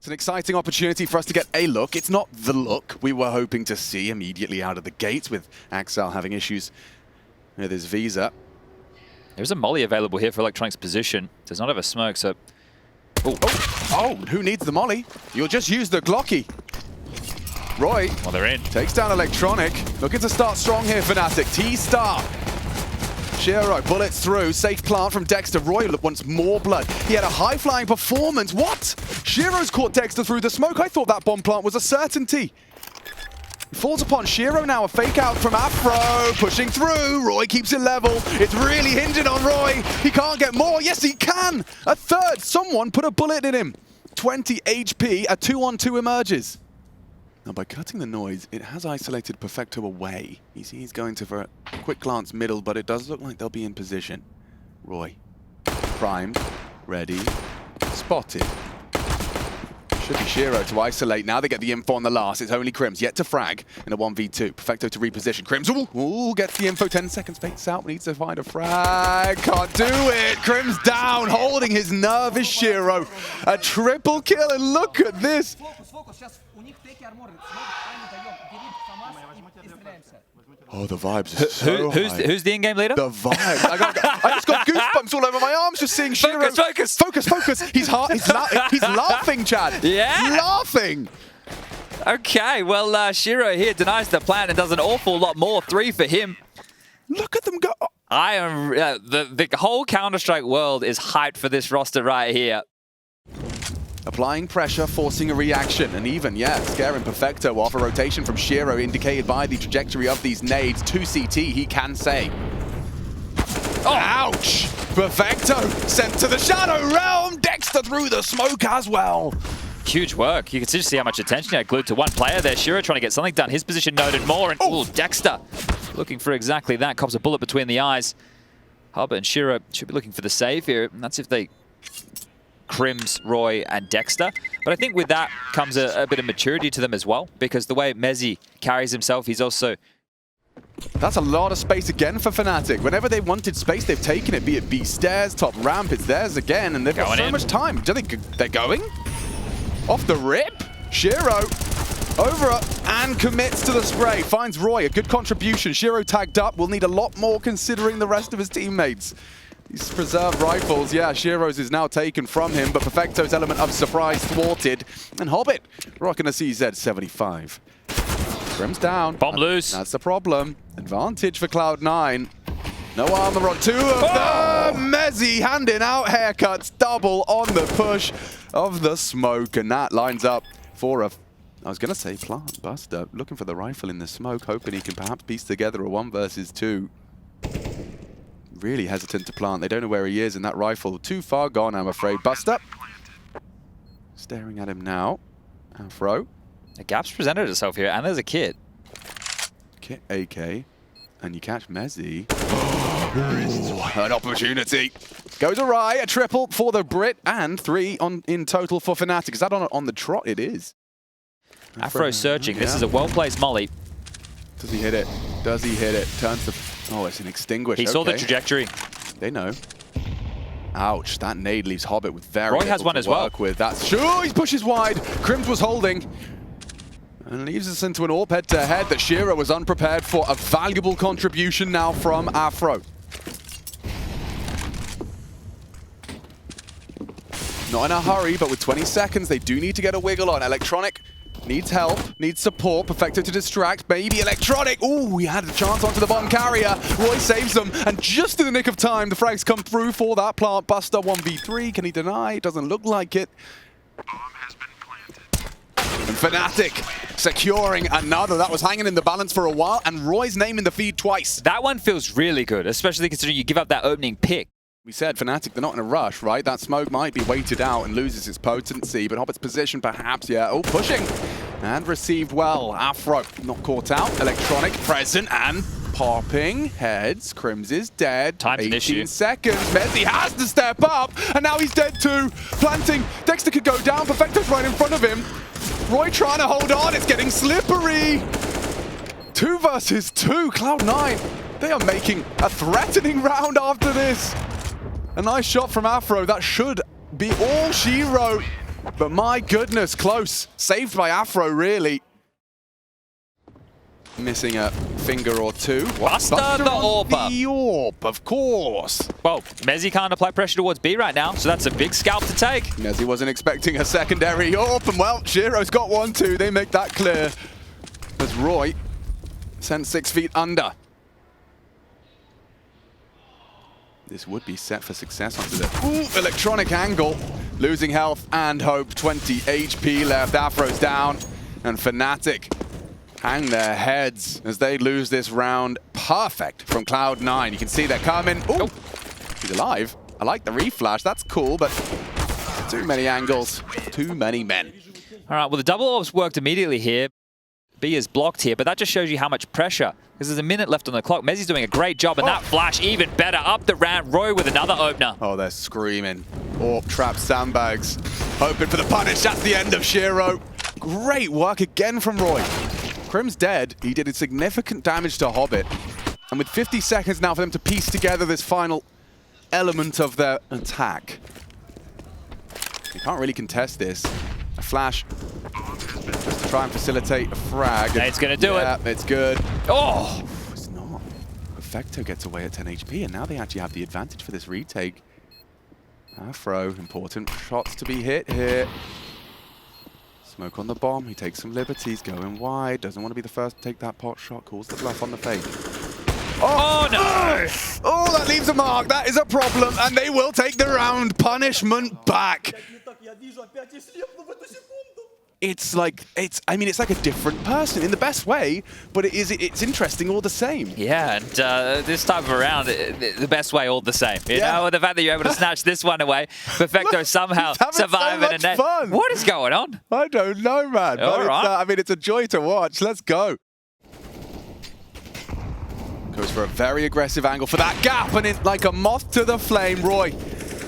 It's an exciting opportunity for us to get a look. It's not the look we were hoping to see immediately out of the gates, with Axel having issues with his visa. There's a molly available here for Electronic's position. Does not have a smoke, so... Oh, who needs the molly? You'll just use the Glocky. Roy, well, they're in. Takes down Electronic. Looking to start strong here, Fnatic. T-Star. Shiro, bullets through. Safe plant from Dexter. Roy wants more blood. He had a high-flying performance. What? Shiro's caught Dexter through the smoke. I thought that bomb plant was a certainty. He falls upon Shiro now. A fake out from Afro. Pushing through. Roy keeps it level. It's really hinging on Roy. He can't get more. Yes, he can. A third. Someone put a bullet in him. 20 HP. A 2-on-2 emerges. Now, by cutting the noise, it has isolated Perfecto away. You see he's going to for a quick glance middle, but it does look like they'll be in position. Roy, primed, ready, spotted. Should be Shiro to isolate. Now they get the info on the last. It's only Crims yet to frag in a 1v2. Perfecto to reposition. Crims, ooh, gets the info. 10 seconds, fakes out, needs to find a frag. Can't do it. Crims down, holding his nerve is Shiro. A triple kill, and look at this. Oh, the vibes are so high. Who's the in-game leader? The vibes. I just got goosebumps all over my arms just seeing Shiro. Focus. He's laughing, Chad. Yeah. Laughing. Okay, well, Shiro here denies the plan and does an awful lot more. 3 for him. Look at them go. I am the whole Counter-Strike world is hyped for this roster right here. Applying pressure, forcing a reaction, and even, scaring Perfecto off. A rotation from Shiro indicated by the trajectory of these nades. 2 CT, he can say. Oh. Ouch! Perfecto sent to the Shadow Realm. Dexter through the smoke as well. Huge work. You can just see how much attention he had glued to one player there. Shiro trying to get something done. His position noted more, and Dexter looking for exactly that. Cops a bullet between the eyes. Hubba and Shiro should be looking for the save here, and that's if they... Crims, Roy, and Dexter. But I think with that comes a bit of maturity to them as well, because the way Mezzi carries himself, he's also... That's a lot of space again for Fnatic. Whenever they wanted space, they've taken it, be it B stairs, top ramp, it's theirs again, and they've got so much time. Do you think they're going? Off the rip? Shiro over and commits to the spray. Finds Roy, a good contribution. Shiro tagged up, will need a lot more considering the rest of his teammates. These preserved rifles, Shiro's is now taken from him, but Perfecto's element of surprise thwarted. And Hobbit rocking a CZ75. Grim's down. Bomb loose. That's the problem. Advantage for Cloud9. No armor on 2 of them. Mezzi handing out haircuts. Double on the push of the smoke. And that lines up for a... I was going to say plant buster. Looking for the rifle in the smoke, hoping he can perhaps piece together a 1 versus 2. Really hesitant to plant. They don't know where he is, and that rifle too far gone, I'm afraid. Buster staring at him now. Afro. A gap's presented itself here, and there's a kid. Kit AK, and you catch Mezzi. An opportunity. Goes awry. A triple for the Brit, and 3 in total for Fnatic. Is that on the trot? It is. Afro searching. This is a well-placed molly. Does he hit it? Does he hit it? Turns the... Oh, it's an extinguisher. He saw the trajectory. They know. Ouch, that nade leaves Hobbit with very Roy has one as well. With. That's sure, he pushes wide. Crims was holding. And leaves us into an AWP head-to-head that Shiro was unprepared for. A valuable contribution now from Afro. Not in a hurry, but with 20 seconds, they do need to get a wiggle on. Electronic needs help, needs support. Perfecto to distract. Maybe Electronic. Ooh, he had a chance onto the bomb carrier. Roy saves them. And just in the nick of time, the frags come through for that plant buster. 1v3. Can he deny? It doesn't look like it. Bomb has been planted. And Fnatic securing another. That was hanging in the balance for a while. And Roy's name in the feed twice. That one feels really good, especially considering you give up that opening pick. We said Fnatic, they're not in a rush, right? That smoke might be weighted out and loses its potency, but Hobbit's position perhaps, pushing. And received well. Afro not caught out. Electronic present and popping. Heads. Crims is dead. Time's an issue. 18 seconds. Mezzi has to step up, and now he's dead too. Planting. Dexter could go down. Perfecto's right in front of him. Roy trying to hold on. It's getting slippery. 2 versus 2. Cloud9. They are making a threatening round after this. A nice shot from Afro. That should be all she wrote. But my goodness, close. Saved by Afro, really. Missing a finger or two. Buster the AWP. The AWP, of course. Well, Mezzy can't apply pressure towards B right now, so that's a big scalp to take. Mezzy wasn't expecting a secondary AWP, and well, Shiro's got 1-2. They make that clear. As Roy sent 6 feet under. This would be set for success onto the electronic angle. Losing health and hope. 20 HP left. Afro's down. And Fnatic hang their heads as they lose this round. Perfect from Cloud9. You can see they're coming. Ooh, he's alive. I like the reflash. That's cool, but too many angles. Too many men. All right, well, the double orbs worked immediately here. B is blocked here, but that just shows you how much pressure. Because there's a minute left on the clock. Mezzy's doing a great job, and that flash even better. Up the ramp, Roy with another opener. Oh, they're screaming. AWP trap sandbags. Hoping for the punish. That's the end of Shiro. Great work again from Roy. Crim's dead. He did significant damage to Hobbit. And with 50 seconds now for them to piece together this final element of their attack. You can't really contest this. A flash. Just to try and facilitate a frag. It's going to do it. It's good. Oh! It's not. Perfecto gets away at 10 HP, and now they actually have the advantage for this retake. Afro, important shots to be hit here. Smoke on the bomb. He takes some liberties, going wide. Doesn't want to be the first to take that pot shot. Calls the bluff on the fake. Oh, no! Oh, that leaves a mark. That is a problem, and they will take the round. Punishment back. It's like it's like a different person in the best way, but it's interesting all the same. Yeah, and this type of a round, the best way all the same. You know, the fact that you're able to snatch this one away, Perfecto somehow surviving so much fun. What is going on? I don't know, man. All but right. I mean, it's a joy to watch. Let's go. Goes for a very aggressive angle for that gap, and it's like a moth to the flame. Roy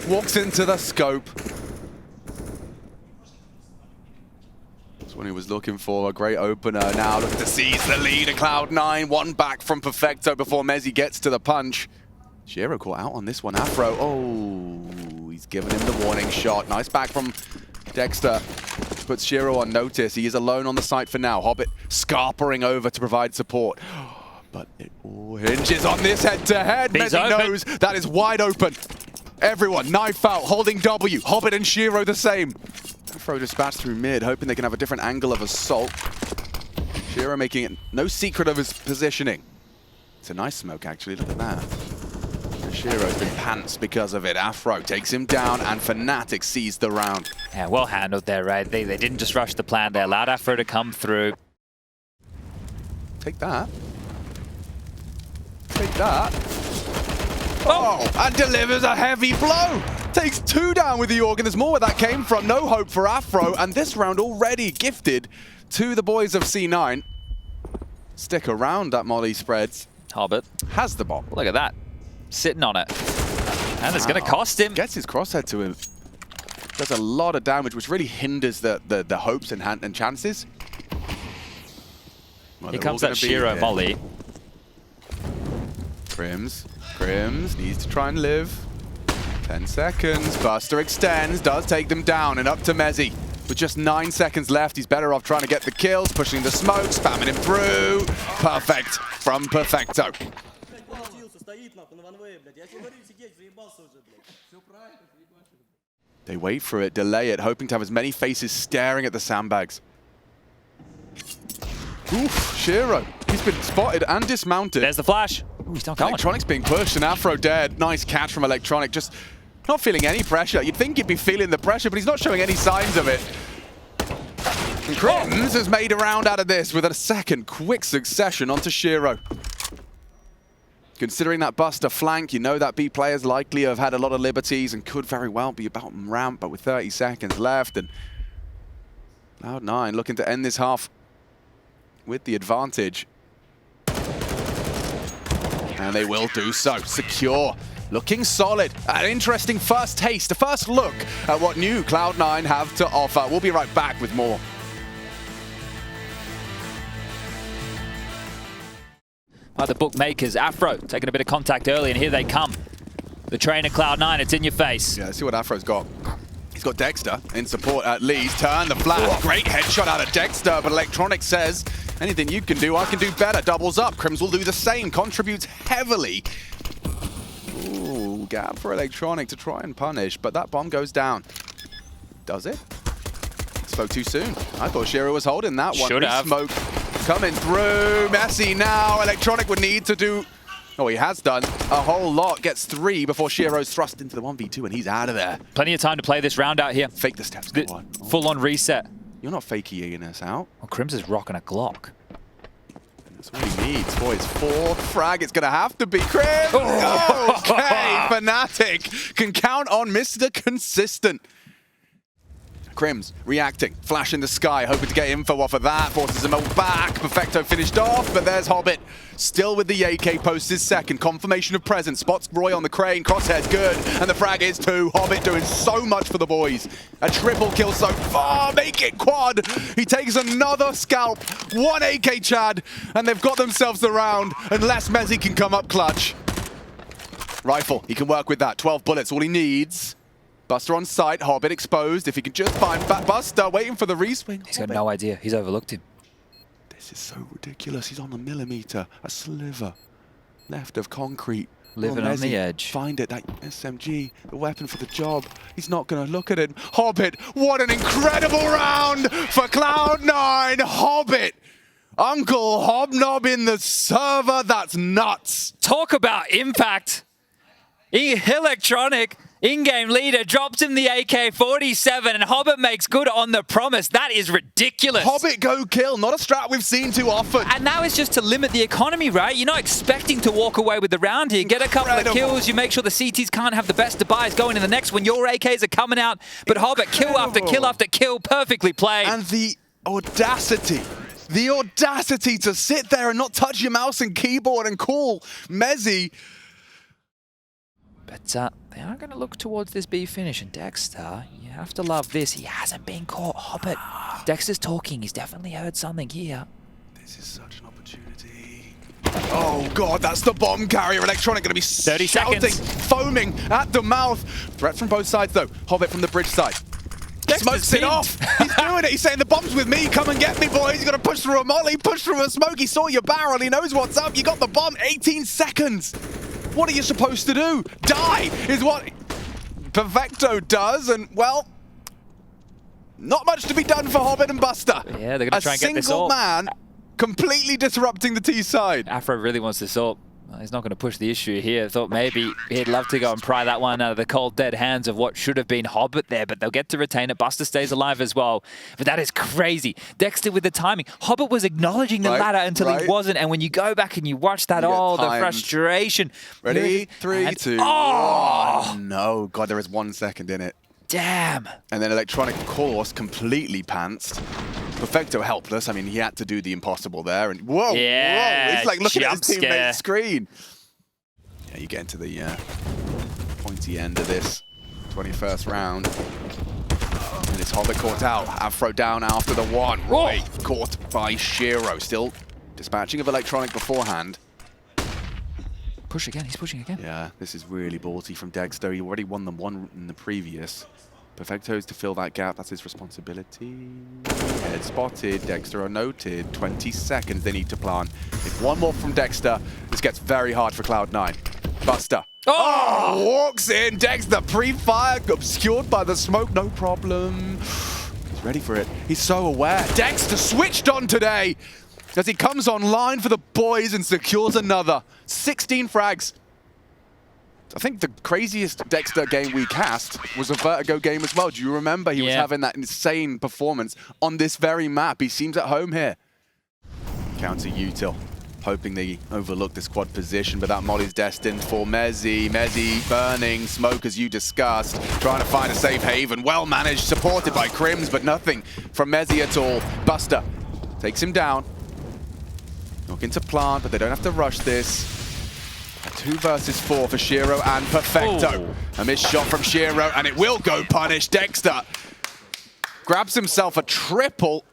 walks into the scope. That's what he was looking for, a great opener. Now looking to seize the lead at Cloud9. One back from Perfecto before Mezzy gets to the punch. Shiro caught out on this one. Afro, oh, he's given him the warning shot. Nice back from Dexter. Puts Shiro on notice. He is alone on the site for now. Hobbit scarpering over to provide support. But it all hinges on this head-to-head. Mezzy knows that is wide open. Everyone, knife out, holding W. Hobbit and Shiro the same. Afro dispatched through mid, hoping they can have a different angle of assault. Shiro making it no secret of his positioning. It's a nice smoke, actually. Look at that. And Shiro's been pants because of it. Afro takes him down, and Fnatic sees the round. Yeah, well handled there, right? They didn't just rush the plan. They allowed Afro to come through. Take that. Take that. Oh, and delivers a heavy blow. Takes 2 down with the organ. There's more where that came from. No hope for Afro, and this round already gifted to the boys of C9. Stick around, that Molly spreads. Hobbit has the bomb. Look at that. Sitting on it. And it's going to cost him. Gets his crosshead to him. Does a lot of damage, which really hinders the hopes and chances. Well, here comes that Shiro Molly. Crims needs to try and live. 10 seconds. Buster extends, does take them down, and up to Mezzy. With just 9 seconds left, he's better off trying to get the kills, pushing the smoke, spamming him through. Perfect from Perfecto. They wait for it, delay it, hoping to have as many faces staring at the sandbags. Oof, Shiro. He's been spotted and dismounted. There's the flash. Ooh, he's not going. Electronic's being pushed, and Afro dead. Nice catch from Electronic. Just not feeling any pressure. You'd think he'd be feeling the pressure, but he's not showing any signs of it. And Crims has made a round out of this with a second quick succession onto Shiro. Considering that Buster flank, you know that B players likely have had a lot of liberties and could very well be about ramp, but with 30 seconds left, and Cloud9 looking to end this half with the advantage. And they will do so. Secure. Looking solid. An interesting first taste, a first look at what new Cloud9 have to offer. We'll be right back with more. By the bookmakers, Afro taking a bit of contact early, and here they come. The train of Cloud9, it's in your face. Yeah, let's see what Afro's got. He's got Dexter in support at least. Turn the flash. Great headshot out of Dexter, but Electronic says, anything you can do, I can do better. Doubles up. Crims will do the same. Contributes heavily. Ooh, gap for Electronic to try and punish, but that bomb goes down. Does it? Spoke too soon. I thought Shiro was holding that one. Should have. Smoke coming through. Messy now. Electronic would need to do... Oh, he has done a whole lot. Gets 3 before Shiro's thrust into the 1v2, and he's out of there. Plenty of time to play this round out here. Fake the steps. Go on. Full-on reset. You're not fakeying us out. Well, Crims is rocking a Glock. That's all he needs for his 4th frag. It's going to have to be Crims. Oh. Okay, Fnatic can count on Mr. Consistent. Crims reacting, flash in the sky, hoping to get info off of that, forces him back. Perfecto finished off, but there's Hobbit. Still with the AK, posts his second. Confirmation of presence, spots Roy on the crane, crosshair's good, and the frag is 2. Hobbit doing so much for the boys. A triple kill so far, make it quad. He takes another scalp, 1 AK Chad, and they've got themselves the round, unless Mezzi can come up clutch. Rifle, he can work with that, 12 bullets, all he needs. Buster on site, Hobbit exposed. If he can just find Buster, waiting for the reswing. He's got no idea. He's overlooked him. This is so ridiculous. He's on a millimeter, a sliver left of concrete. Living on the edge. Find it, that SMG, the weapon for the job. He's not going to look at it. Hobbit, what an incredible round for Cloud9. Hobbit, Uncle Hobnob in the server. That's nuts. Talk about impact. Electronic. In-game leader drops him the AK-47 and Hobbit makes good on the promise. That is ridiculous. Hobbit go kill, not a strat we've seen too often. And now it's just to limit the economy, right? You're not expecting to walk away with the round here. Get a couple of kills, you make sure the CTs can't have the best to buys going in the next one. Your AKs are coming out, but Hobbit kill after kill after kill, perfectly played. And the audacity to sit there and not touch your mouse and keyboard and call Mezzi. But they are going to look towards this B finish, and Dexter, you have to love this. He hasn't been caught. Hobbit, Dexter's talking. He's definitely heard something here. This is such an opportunity. Oh God, that's the bomb carrier. Electronic going to be 30 shouting, seconds. foaming at the mouth. Threats from both sides though. Hobbit from the bridge side. Smokes it off. He's doing it. He's saying the bomb's with me. Come and get me, boys. You got to push through a molly, push through a smoke. He saw your barrel. He knows what's up. You got the bomb. 18 seconds. What are you supposed to do? Die is what Perfecto does, and well, not much to be done for Hobbit and Buster. Yeah, they're going to try and get this single ult. man completely disrupting the T side. Afro really wants this ult. He's not going to push the issue here. Thought maybe he'd love to go and pry that one out of the cold, dead hands of what should have been Hobbit there, but they'll get to retain it. Buster stays alive as well. But that is crazy. Dexter with the timing. Hobbit was acknowledging the ladder until he wasn't, and when you go back and you watch that, the frustration. Ready? 3, 2, 1. No, God, there is 1 second in it. Damn. And then Electronic, of course, completely pantsed. Perfecto helpless. I mean, he had to do the impossible there. And whoa, whoa. He's like looking at his teammate's screen. Yeah, you get into the pointy end of this 21st round. And it's Hobbit caught out. Afro down after the 1. Roy caught by Shiro. Still dispatching of Electronic beforehand. Push again. He's pushing again. Yeah, this is really ballsy from Dexter. He already won the 1 in the previous. Perfecto's to fill that gap. That's his responsibility. Head spotted. Dexter are noted. 20 seconds they need to plant. If 1 more from Dexter, this gets very hard for Cloud9. Buster. Oh! Walks in. Dexter pre-fire. Obscured by the smoke. No problem. He's ready for it. He's so aware. Dexter switched on today as he comes online for the boys and secures another. 16 frags. I think the craziest Dexter game we cast was a Vertigo game as well. Do you remember? He was having that insane performance on this very map. He seems at home here. Counter util, hoping they overlook the squad position, but that molly's destined for Mezzi. Mezzi burning, smoke as you discussed, trying to find a safe haven. Well managed, supported by Crims, but nothing from Mezzi at all. Buster takes him down. Looking to plant, but they don't have to rush this. A 2 versus 4 for Shiro and Perfecto. A missed shot from Shiro, and it will go punished. Dexter grabs himself a triple.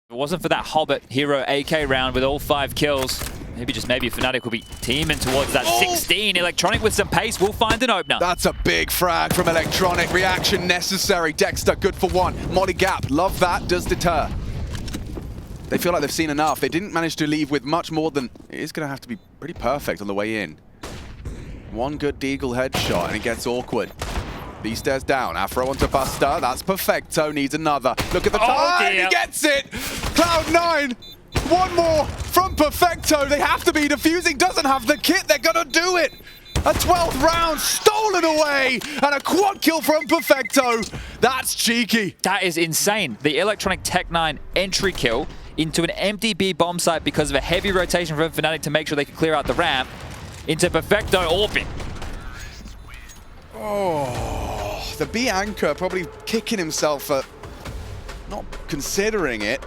If it wasn't for that Hobbit hero AK round with all 5 kills, Maybe, just maybe, Fnatic will be teaming towards that 16. Electronic with some pace will find an opener. That's a big frag from Electronic. Reaction necessary. Dexter, good for one. Molly Gap, love that, does deter. They feel like they've seen enough. They didn't manage to leave with much more than... It is going to have to be pretty perfect on the way in. One good Deagle headshot, and it gets awkward. B stares down. Afro onto Buster. That's perfecto. Needs another. Look at the time. He gets it. Cloud9. One more from perfecto. They have to be. Defusing doesn't have the kit. They're going to do it. A 12th round stolen away. And a quad kill from perfecto. That's cheeky. That is insane. The Electronic Tech9 entry kill into an empty B bomb site because of a heavy rotation from Fnatic to make sure they could clear out the ramp into perfecto orbit. Oh, the B anchor probably kicking himself at not considering it.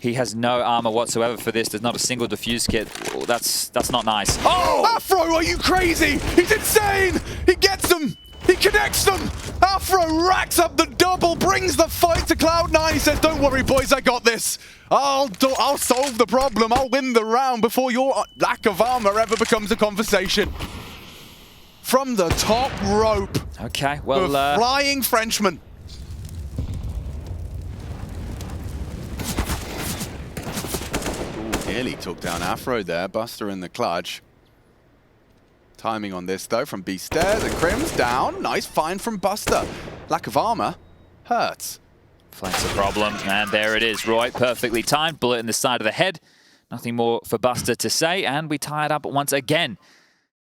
He has no armor whatsoever for this. There's not a single defuse kit. Oh, that's not nice. Oh, Afro, are you crazy? He's insane. He gets them. He connects them. Afro racks up the double, brings the fight to Cloud9. He says, don't worry, boys, I got this. I'll solve the problem. I'll win the round before your lack of armor ever becomes a conversation. From the top rope. Okay, well... The flying Frenchman. Ooh, nearly took down Afro there. Buster in the clutch. Timing on this, though, from B stairs, and Crim's down. Nice find from Buster. Lack of armor hurts. Flank's a problem, and there it is. Roy, perfectly timed. Bullet in the side of the head. Nothing more for Buster to say, and we tie it up once again.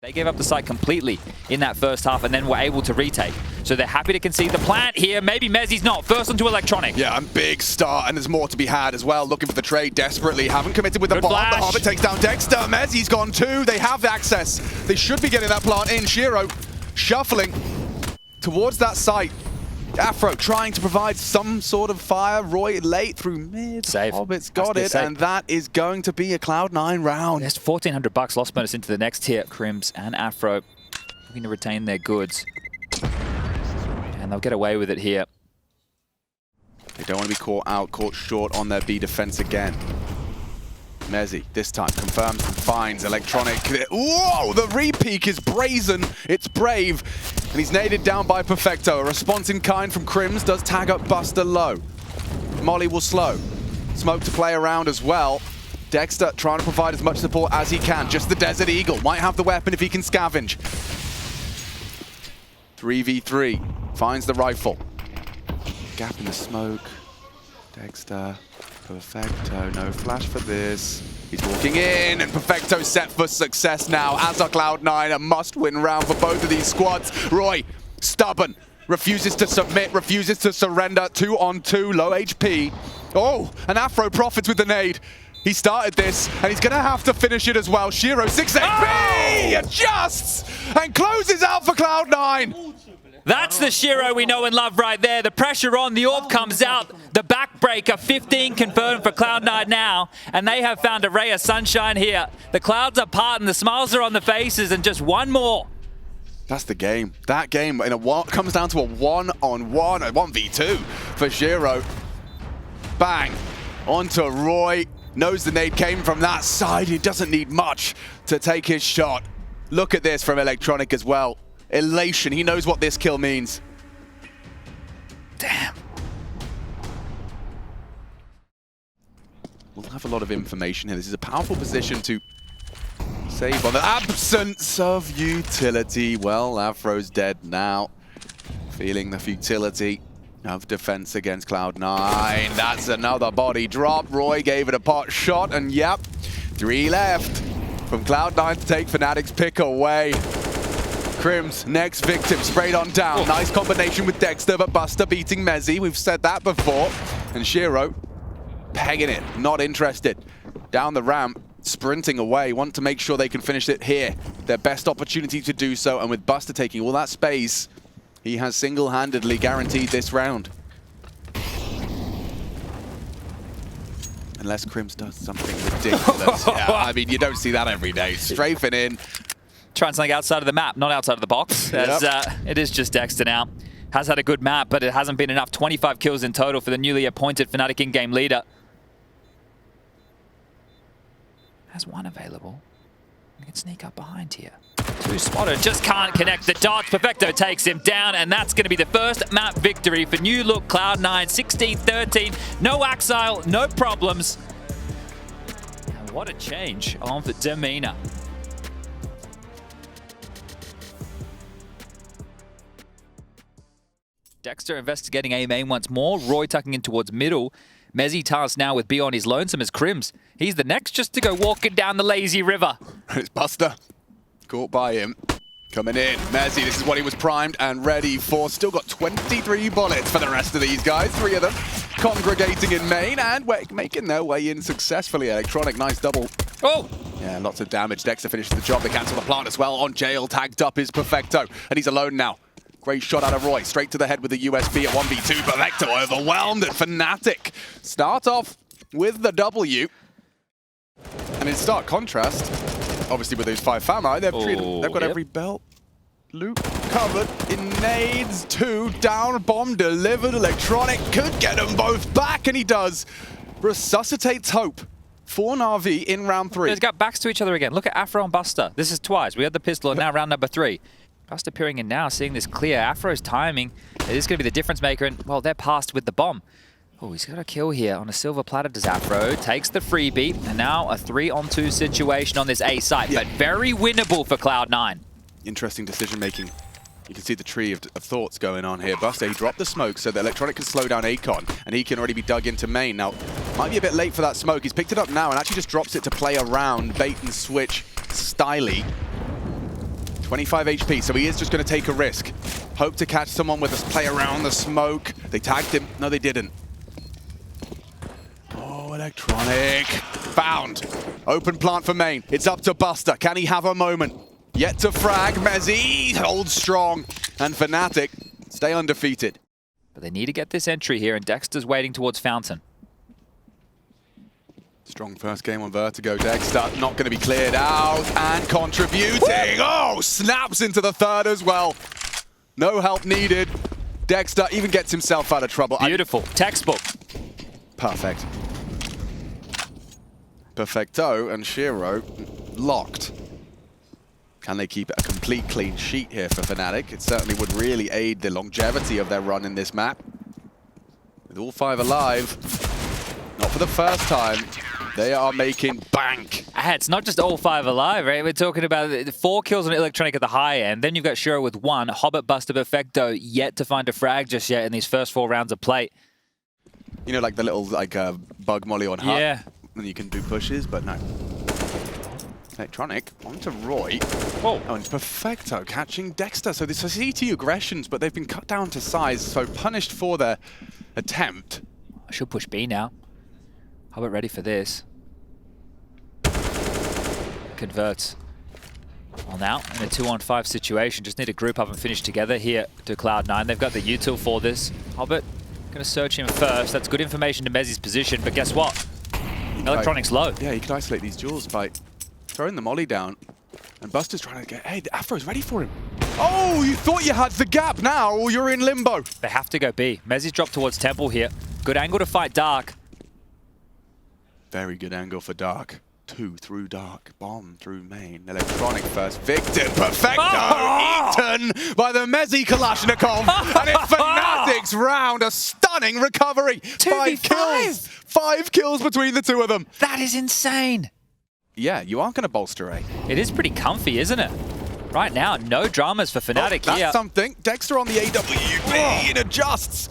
They gave up the site completely in that first half and then were able to retake. So they're happy to concede the plant here. Maybe Mezzi's not. First onto Electronic. Yeah, and big start, and there's more to be had as well. Looking for the trade desperately. Haven't committed with the bomb. The Hobbit takes down Dexter. Mezzi's gone too. They have access. They should be getting that plant in. Shiro shuffling towards that site. Afro trying to provide some sort of fire. Roy late through mid. Save. Hobbit's got it, and that is going to be a Cloud9 round. There's 1,400 loss bonus into the next tier. Crims and Afro looking to retain their goods. And they'll get away with it here. They don't want to be caught short on their B defense again. Mezzi, this time, confirms and finds Electronic. Whoa, the re-peek is brazen. It's brave. And he's naded down by perfecto. A response in kind from Crims does tag up Buster low. Molly will slow. Smoke to play around as well. Dexter trying to provide as much support as he can. Just the Desert Eagle. Might have the weapon if he can scavenge. 3v3. Finds the rifle. Gap in the smoke. Dexter. Perfecto, no flash for this. He's walking in, and Perfecto set for success now. As are Cloud9, a must-win round for both of these squads. Roy, stubborn, refuses to submit, refuses to surrender. 2-on-2, low HP. Oh, and Afro profits with the nade. He started this, and he's gonna have to finish it as well. Shiro, 6 HP, adjusts, and closes out for Cloud9. That's the Shiro we know and love right there. The pressure on, the orb comes out. The backbreaker, 15 confirmed for Cloud9 now. And they have found a ray of sunshine here. The clouds are parting, the smiles are on the faces, and just one more. That's the game. That game comes down to a 1-on-1, a 1v2 for Shiro. Bang. Onto Roy. Knows the nade came from that side. He doesn't need much to take his shot. Look at this from Electronic as well. Elation. He knows what this kill means. Damn. We'll have a lot of information here. This is a powerful position to save on the absence of utility. Well, Afro's dead now. Feeling the futility of defense against Cloud9. That's another body drop. Roy gave it a pot shot, and yep, 3 left from Cloud9 to take Fnatic's pick away. Crims, next victim, sprayed on down. Nice combination with Dexter, but Buster beating Mezzi. We've said that before. And Shiro pegging it, not interested. Down the ramp, sprinting away, want to make sure they can finish it here. Their best opportunity to do so, and with Buster taking all that space, he has single-handedly guaranteed this round. Unless Crims does something ridiculous. Yeah, I mean, you don't see that every day. Strafing in. Trying something outside of the map, not outside of the box. As, it is just Dexter now. Has had a good map, but it hasn't been enough. 25 kills in total for the newly appointed Fnatic in-game leader. Has one available. We can sneak up behind here. Two spotted, just can't connect the dots. Perfecto takes him down, and that's going to be the first map victory for New Look Cloud9, 16-13. No Axile, no problems. And what a change of demeanor. Dexter investigating A main once more. Roy tucking in towards middle. Mezzy tasked now with B on his lonesome as Crims. He's the next just to go walking down the lazy river. It's Buster. Caught by him. Coming in. Mezzy, this is what he was primed and ready for. Still got 23 bullets for the rest of these guys. 3 of them congregating in main and making their way in successfully. Electronic, nice double. Oh! Yeah, lots of damage. Dexter finishes the job. They cancel the plant as well. On jail, tagged up is Perfecto. And he's alone now. Great shot out of Roy. Straight to the head with the USB at 1v2. Perfecto overwhelmed at Fnatic. Start off with the W. And in stark contrast, obviously with those 5 FAMI, they've got every belt loop covered in nades. 2 down, bomb delivered. Electronic could get them both back, and he does. Resuscitates hope for Na'Vi in round 3. They've got backs to each other again. Look at Afro and Buster. This is twice. We had the pistol, and now round number 3. Buster peering in now, seeing this clear. Afro's timing. It is going to be the difference maker, and, well, they're passed with the bomb. Oh, he's got a kill here on a silver platter. Does Afro takes the freebie, and now a 3-on-2 situation on this A site, but very winnable for Cloud9. Interesting decision making. You can see the tree of thoughts going on here. Buster, he dropped the smoke so that Electronic can slow down Akon, and he can already be dug into main. Now, might be a bit late for that smoke. He's picked it up now and actually just drops it to play around, bait and switch, styly. 25 HP, so he is just going to take a risk. Hope to catch someone with a play around the smoke. They tagged him. No, they didn't. Oh, Electronic. Found. Open plant for main. It's up to Buster. Can he have a moment? Yet to frag. Mezzy holds strong. And Fnatic stay undefeated. But they need to get this entry here, and Dexter's waiting towards Fountain. Strong first game on Vertigo. Dexter not going to be cleared out and contributing. Oh, snaps into the third as well. No help needed. Dexter even gets himself out of trouble. Beautiful. Textbook. Perfect. Perfecto and Shiro locked. Can they keep a complete clean sheet here for Fnatic? It certainly would really aid the longevity of their run in this map. With all 5 alive, not for the first time, they are making bank. It's not just all 5 alive, right? We're talking about 4 kills on Electronic at the high end. Then you've got Shiro with 1. Hobbit, Buster, Perfecto yet to find a frag just yet in these first 4 rounds of play. You know, like the little bug molly on hut? Yeah. And you can do pushes, but no. Electronic onto Roy. Oh, and Perfecto catching Dexter. So this is CT aggressions, but they've been cut down to size, so punished for their attempt. I should push B now. Hobbit ready for this. Converts. Well, now in a 2-on-5 situation, just need to group up and finish together here to Cloud9. They've got the util for this. Hobbit going to search him first. That's good information to Mezzy's position, but guess what? Electronic's low. Yeah, he can isolate these duels by throwing the molly down. And Buster's trying to get, hey, the Afro's ready for him. Oh, you thought you had the gap now, or you're in limbo. They have to go B. Mezzy's dropped towards Temple here. Good angle to fight Dark. Very good angle for Dark. 2 through Dark, bomb through main. Electronic first victim, Perfecto, eaten by the Mezzy Kalashnikov. And it's Fnatic's round, a stunning recovery. 5 kills. 5 kills between the 2 of them. That is insane. Yeah, you aren't going to bolster A. It is pretty comfy, isn't it? Right now, no dramas for Fnatic here. That's something. Dexter on the AWP, it adjusts.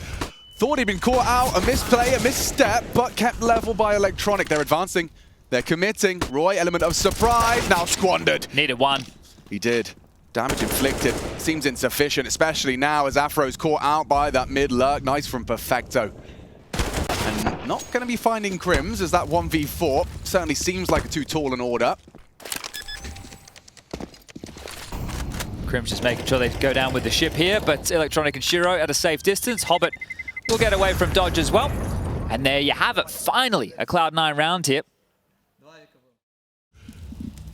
Thought he'd been caught out, a misplay, a misstep, but kept level by Electronic. They're advancing. They're committing. Roy, element of surprise, now squandered. Needed 1. He did. Damage inflicted. Seems insufficient, especially now as Afro's caught out by that mid-lurk. Nice from Perfecto. And not going to be finding Crims as that 1v4. Certainly seems like a too tall an order. Crims just making sure they go down with the ship here, but Electronic and Shiro at a safe distance. Hobbit will get away from dodge as well. And there you have it. Finally, a Cloud9 round here.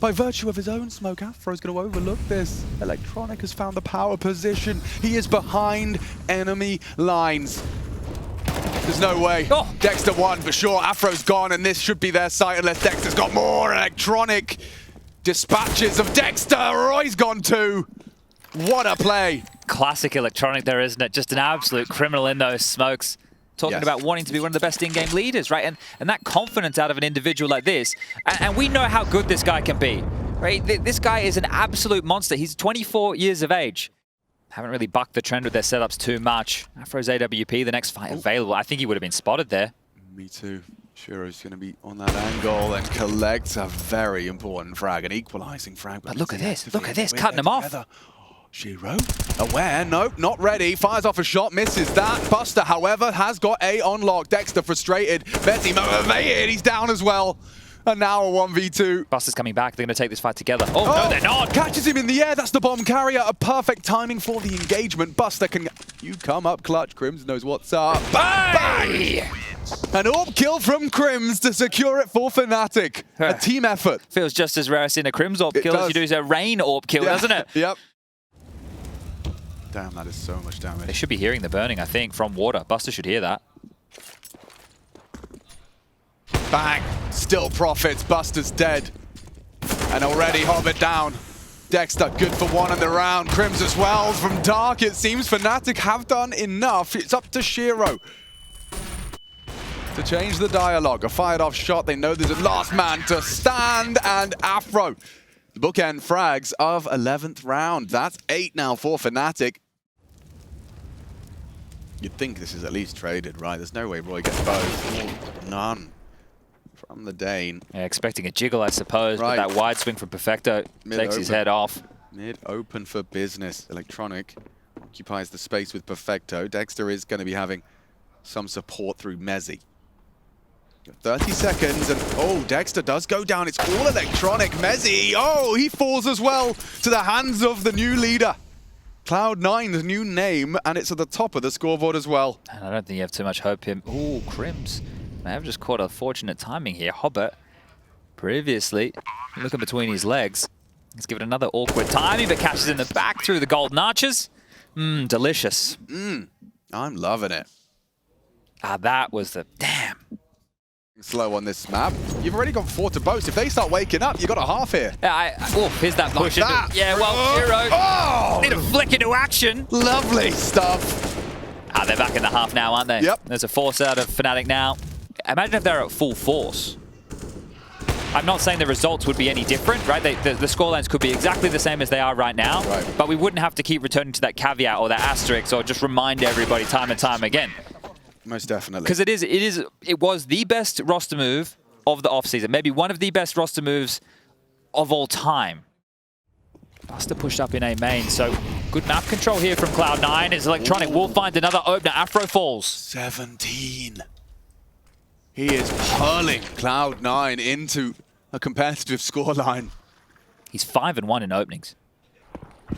By virtue of his own smoke, Afro's going to overlook this. Electronic has found the power position. He is behind enemy lines. There's no way. Oh. Dexter won for sure. Afro's gone, and this should be their sight unless Dexter's got more. Electronic dispatches of Dexter. Roy's gone too. What a play. Classic Electronic there, isn't it? Just an absolute criminal in those smokes. Talking about wanting to be one of the best in-game leaders, right? And that confidence out of an individual like this. And we know how good this guy can be, right? This guy is an absolute monster. He's 24 years of age. Haven't really bucked the trend with their setups too much. Afro's AWP, the next fight available. I think he would have been spotted there. Me too. Shiro's going to be on that angle and collects a very important frag, an equalizing frag. But look at this, cutting him off. Shiro, aware, nope, not ready. Fires off a shot, misses that. Buster, however, has got A on lock. Dexter frustrated. Betty motivated, he's down as well. And now a 1v2. Buster's coming back, they're going to take this fight together. Oh, no, they're not. Catches him in the air, that's the bomb carrier. A perfect timing for the engagement. Buster, can you come up clutch? Crims knows what's up. Bang! An AWP kill from Crims to secure it for Fnatic. A team effort. Feels just as rare as in a Crims AWP kill as you do as a Rain AWP kill, doesn't it? Yep. Damn, that is so much damage. They should be hearing the burning, I think, from water. Buster should hear that. Bang! Still profits. Buster's dead. And already Hobbit down. Dexter good for one in the round. Crims as well from Dark. It seems Fnatic have done enough. It's up to Shiro to change the dialogue. A fired off shot. They know there's a last man to stand. And Afro. The bookend frags of 11th round. That's 8 now for Fnatic. You'd think this is at least traded, right? There's no way Roy gets both. None from the Dane. Yeah, expecting a jiggle, I suppose, but that wide swing from Perfecto takes his head off. Mid open for business. Electronic occupies the space with Perfecto. Dexter is going to be having some support through Mezzi. 30 seconds, and oh, Dexter does go down. It's all Electronic. Mezzi, oh, he falls as well to the hands of the new leader. Cloud9's new name, and it's at the top of the scoreboard as well. And I don't think you have too much hope here. Ooh, Crims may have just caught a fortunate timing here. Hobbit, previously, looking between his legs. He's given another awkward timing, but catches in the back through the golden arches. Delicious. I'm loving it. Ah, that was the... Damn. Slow on this map. You've already got 4 to boast. If they start waking up, you got a half here. Yeah, here's that push. Like that. Yeah, well, Shiro need a flick into action. Lovely stuff. Ah, they're back in the half now, aren't they? Yep. There's a force out of Fnatic now. Imagine if they're at full force. I'm not saying the results would be any different, right? The scorelines could be exactly the same as they are right now, but we wouldn't have to keep returning to that caveat or that asterisk or just remind everybody time and time again. Most definitely. Because it was the best roster move of the offseason. Maybe one of the best roster moves of all time. Buster pushed up in A main, so good map control here from Cloud9 as Electronic will find another opener. Afro falls. 17. He is hurling Cloud9 into a competitive scoreline. He's 5-1 in openings.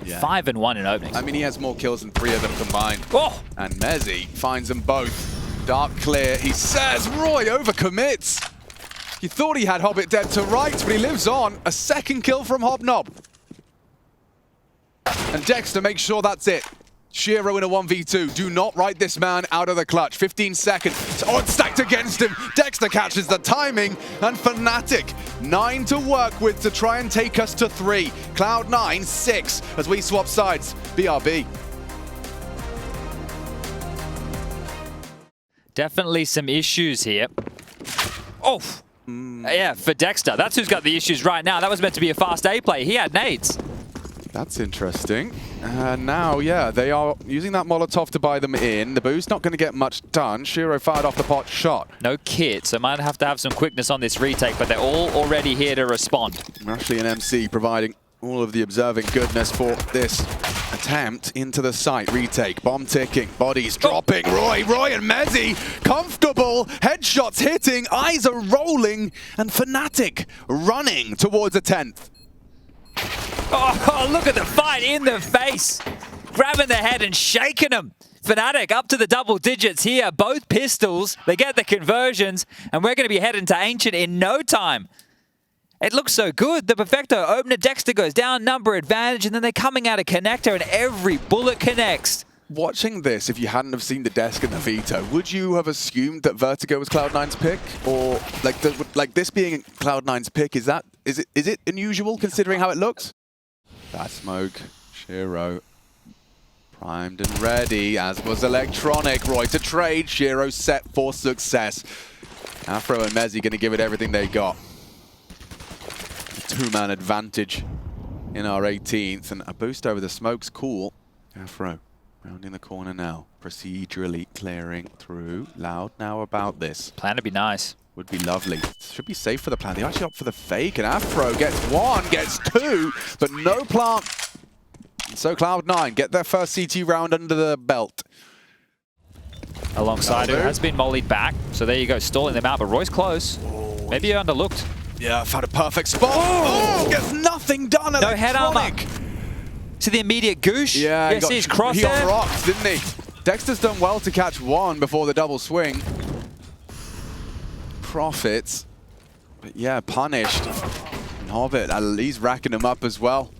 Yeah. 5-1 in openings. I mean, he has more kills than 3 of them combined. Oh! And Mezzi finds them both. Dark clear. He says Roy overcommits. He thought he had Hobbit dead to right, but he lives on. A second kill from Hobnob. And Dexter makes sure that's it. Shiro in a 1v2. Do not write this man out of the clutch. 15 seconds. Odds stacked against him. Dexter catches the timing. And Fnatic, 9 to work with to try and take us to 3. Cloud9, 6 as we swap sides. BRB. Definitely some issues here. Oh! Yeah, for Dexter. That's who's got the issues right now. That was meant to be a fast A play. He had nades. That's interesting. Now, yeah, they are using that Molotov to buy them in. The boost not going to get much done. Shiro fired off the pot shot. No kit, so might have to have some quickness on this retake, but they're all already here to respond. Ashley and MC providing all of the observing goodness for this attempt into the site. Retake, bomb ticking, bodies dropping. Roy and Mezzi, comfortable. Headshots hitting, eyes are rolling, and Fnatic running towards a 10th. Oh, look at the fight in the face. Grabbing the head and shaking them. Fnatic up to the double digits here. Both pistols. They get the conversions. And we're going to be heading to Ancient in no time. It looks so good. The Perfecto opener. Dexter goes down. Number advantage. And then they're coming out of connector and every bullet connects. watching this, if you hadn't have seen the desk and the veto, would you have assumed that Vertigo was Cloud9's pick? Or like this being Cloud9's pick, is it unusual considering how it looks? That smoke, Shiro primed and ready, as was Electronic. Roy to trade, Shiro set for success. Afro and Mezzi going to give it everything they got. Two-man advantage in our 18th, and a boost over the smoke's cool. Afro rounding the corner now, procedurally clearing through. Loud now about this. Plan to be nice. Would be lovely. Should be safe for the plan. They actually opt for the fake, and Afro gets one, gets two, but no plant. And so Cloud9 get their first CT round under the belt. Alongside who has been mollied back. So there you go, stalling them out, but Roy's close. Maybe you're underlooked. Yeah, found a perfect spot. Oh, gets nothing done. No head armor. To the immediate goosh. Yeah, yes, he's crossed there. He got rocked, didn't he? Dexter's done well to catch one before the double swing. Profits. But yeah, punished. And Hobbit, he's racking him up as well.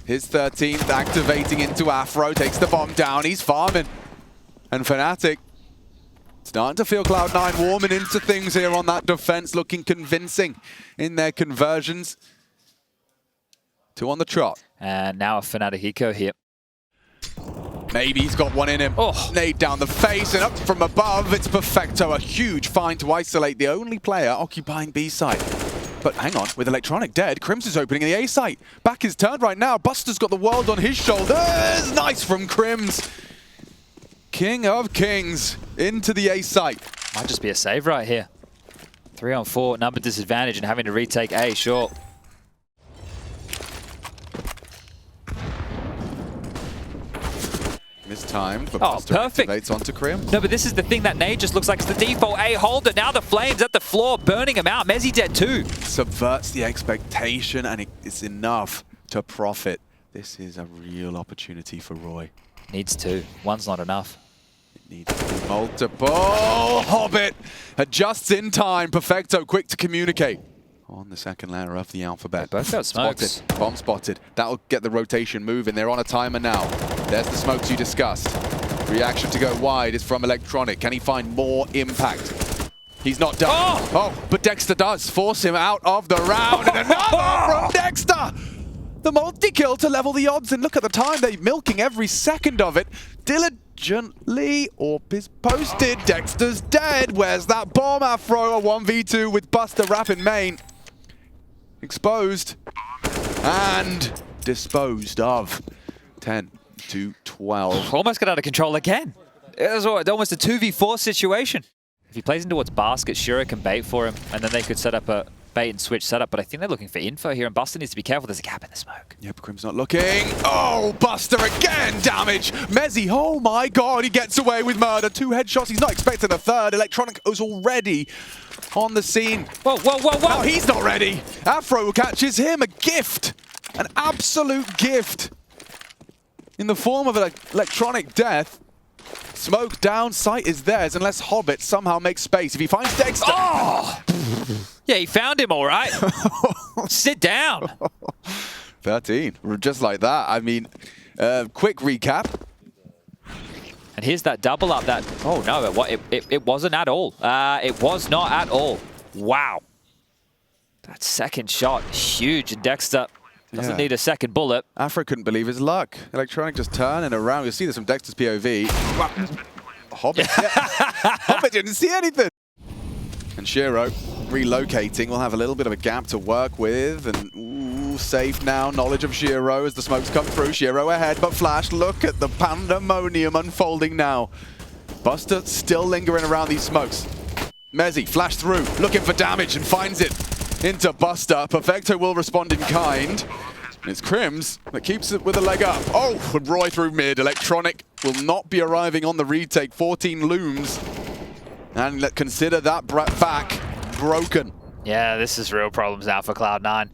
His 13th activating into Afro, takes the bomb down, he's farming. And Fnatic starting to feel Cloud9 warming into things here on that defense, looking convincing in their conversions. 2 on the trot. And now a Fnatic eco here. Maybe he's got one in him. Oh. Nade down the face and up from above. It's Perfecto, a huge find to isolate the only player occupying B side. But hang on, with Electronic dead, Crims is opening the A site. Back is turned right now. Buster's got the world on his shoulders. Nice from Crims. King of Kings into the A site. Might just be a save right here. 3 on 4, number disadvantage and having to retake A, sure. Mistimed, but Buster perfect. Activates onto Crims. No, but this is the thing, that nade just looks like it's the default A holder. Now the flames at the floor, burning him out. Mezzi dead too. Subverts the expectation, and it's enough to profit. This is a real opportunity for Roy. Needs 2. One's not enough. It needs to be multiple. Hobbit adjusts in time. Perfecto quick to communicate. On the second letter of the alphabet. They both got smokes. Spotted. Bomb spotted. That'll get the rotation moving. They're on a timer now. There's the smokes you discussed. Reaction to go wide is from Electronic. Can he find more impact? He's not done. Oh, but Dexter does force him out of the round. And another from Dexter. The multi-kill to level the odds. And look at the time. They're milking every second of it. Diligently. Orp is posted. Dexter's dead. Where's that bomb, Afro? A 1v2 with Buster wrapping main. Exposed and disposed of. 10 to 12. Almost got out of control again. It was almost a 2v4 situation. If he plays into what's basket, Shiro can bait for him, and then they could set up a bait and switch setup, but I think they're looking for info here, and Buster needs to be careful. There's a gap in the smoke. Yep, Crim's not looking. Oh, Buster again, damage. Mezzi, oh my god, he gets away with murder. 2 headshots, he's not expecting a third. Electronic is already on the scene. Whoa, whoa, whoa, whoa. No, he's not ready. Afro catches him, a gift. An absolute gift. In the form of an Electronic death. Smoke down, sight is theirs, unless Hobbit somehow makes space. If he finds Dexter... Oh! Yeah, he found him all right. Sit down. 13, just like that. I mean, quick recap. And here's that double up that... Oh, no, it wasn't at all. It was not at all. Wow. That second shot, huge. And Dexter doesn't need a second bullet. Afro couldn't believe his luck. Electronic just turning around. You'll see this from Dexter's POV. Hobbit, Hobbit didn't see anything. And Shiro relocating. We'll have a little bit of a gap to work with. And ooh, safe now. Knowledge of Shiro as the smokes come through. Shiro ahead, but Flash, look at the pandemonium unfolding now. Buster still lingering around these smokes. Mezzi, flash through, looking for damage and finds it into Buster. Perfecto will respond in kind. And it's Crims that keeps it with a leg up. Oh, and Roy through mid. Electronic will not be arriving on the retake. 14 looms. And consider that back broken. Yeah, this is real problems now for Cloud9.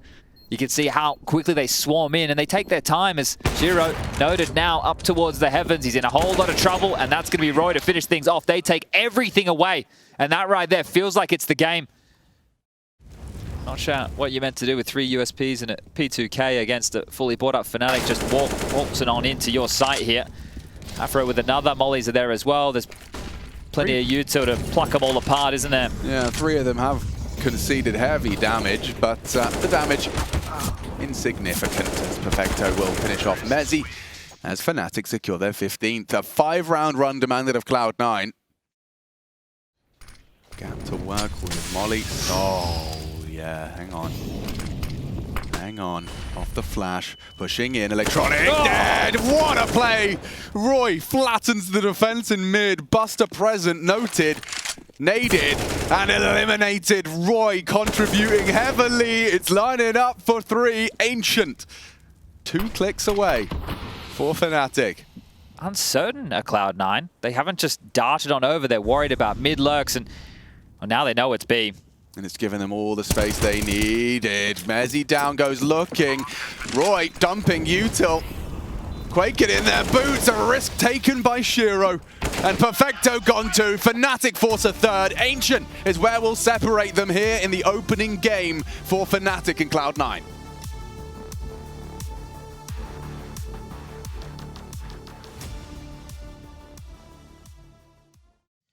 You can see how quickly they swarm in, and they take their time, as Shiro noted now up towards the heavens. He's in a whole lot of trouble, and that's going to be Roy to finish things off. They take everything away, and that right there feels like it's the game. Not sure what you meant to do with 3 USPs and a P2K against a fully bought up Fnatic. Just walks it on into your site here. Afro with another. Mollies are there as well. There's plenty of util to pluck them all apart, isn't there? Yeah, 3 of them have conceded heavy damage, but the damage insignificant as Perfecto will finish off Mezzi as Fnatic secure their 15th. A 5-round run demanded of Cloud9. Gap to work with Molly. Oh, yeah, hang on. Hang on. Off the flash. Pushing in. Electronic. Dead. What a play. Roy flattens the defense in mid. Buster present. Noted. Naded. And eliminated. Roy contributing heavily. It's lining up for 3. Ancient. 2 clicks away for Fnatic. Uncertain at Cloud9. They haven't just darted on over. They're worried about mid lurks, and well, now they know it's B. And it's given them all the space they needed. Mezzi down goes looking. Roy dumping util. Quaking in their boots. A risk taken by Shiro. And Perfecto gone too. Fnatic force a 3rd. Ancient is where we'll separate them here in the opening game for Fnatic and Cloud9.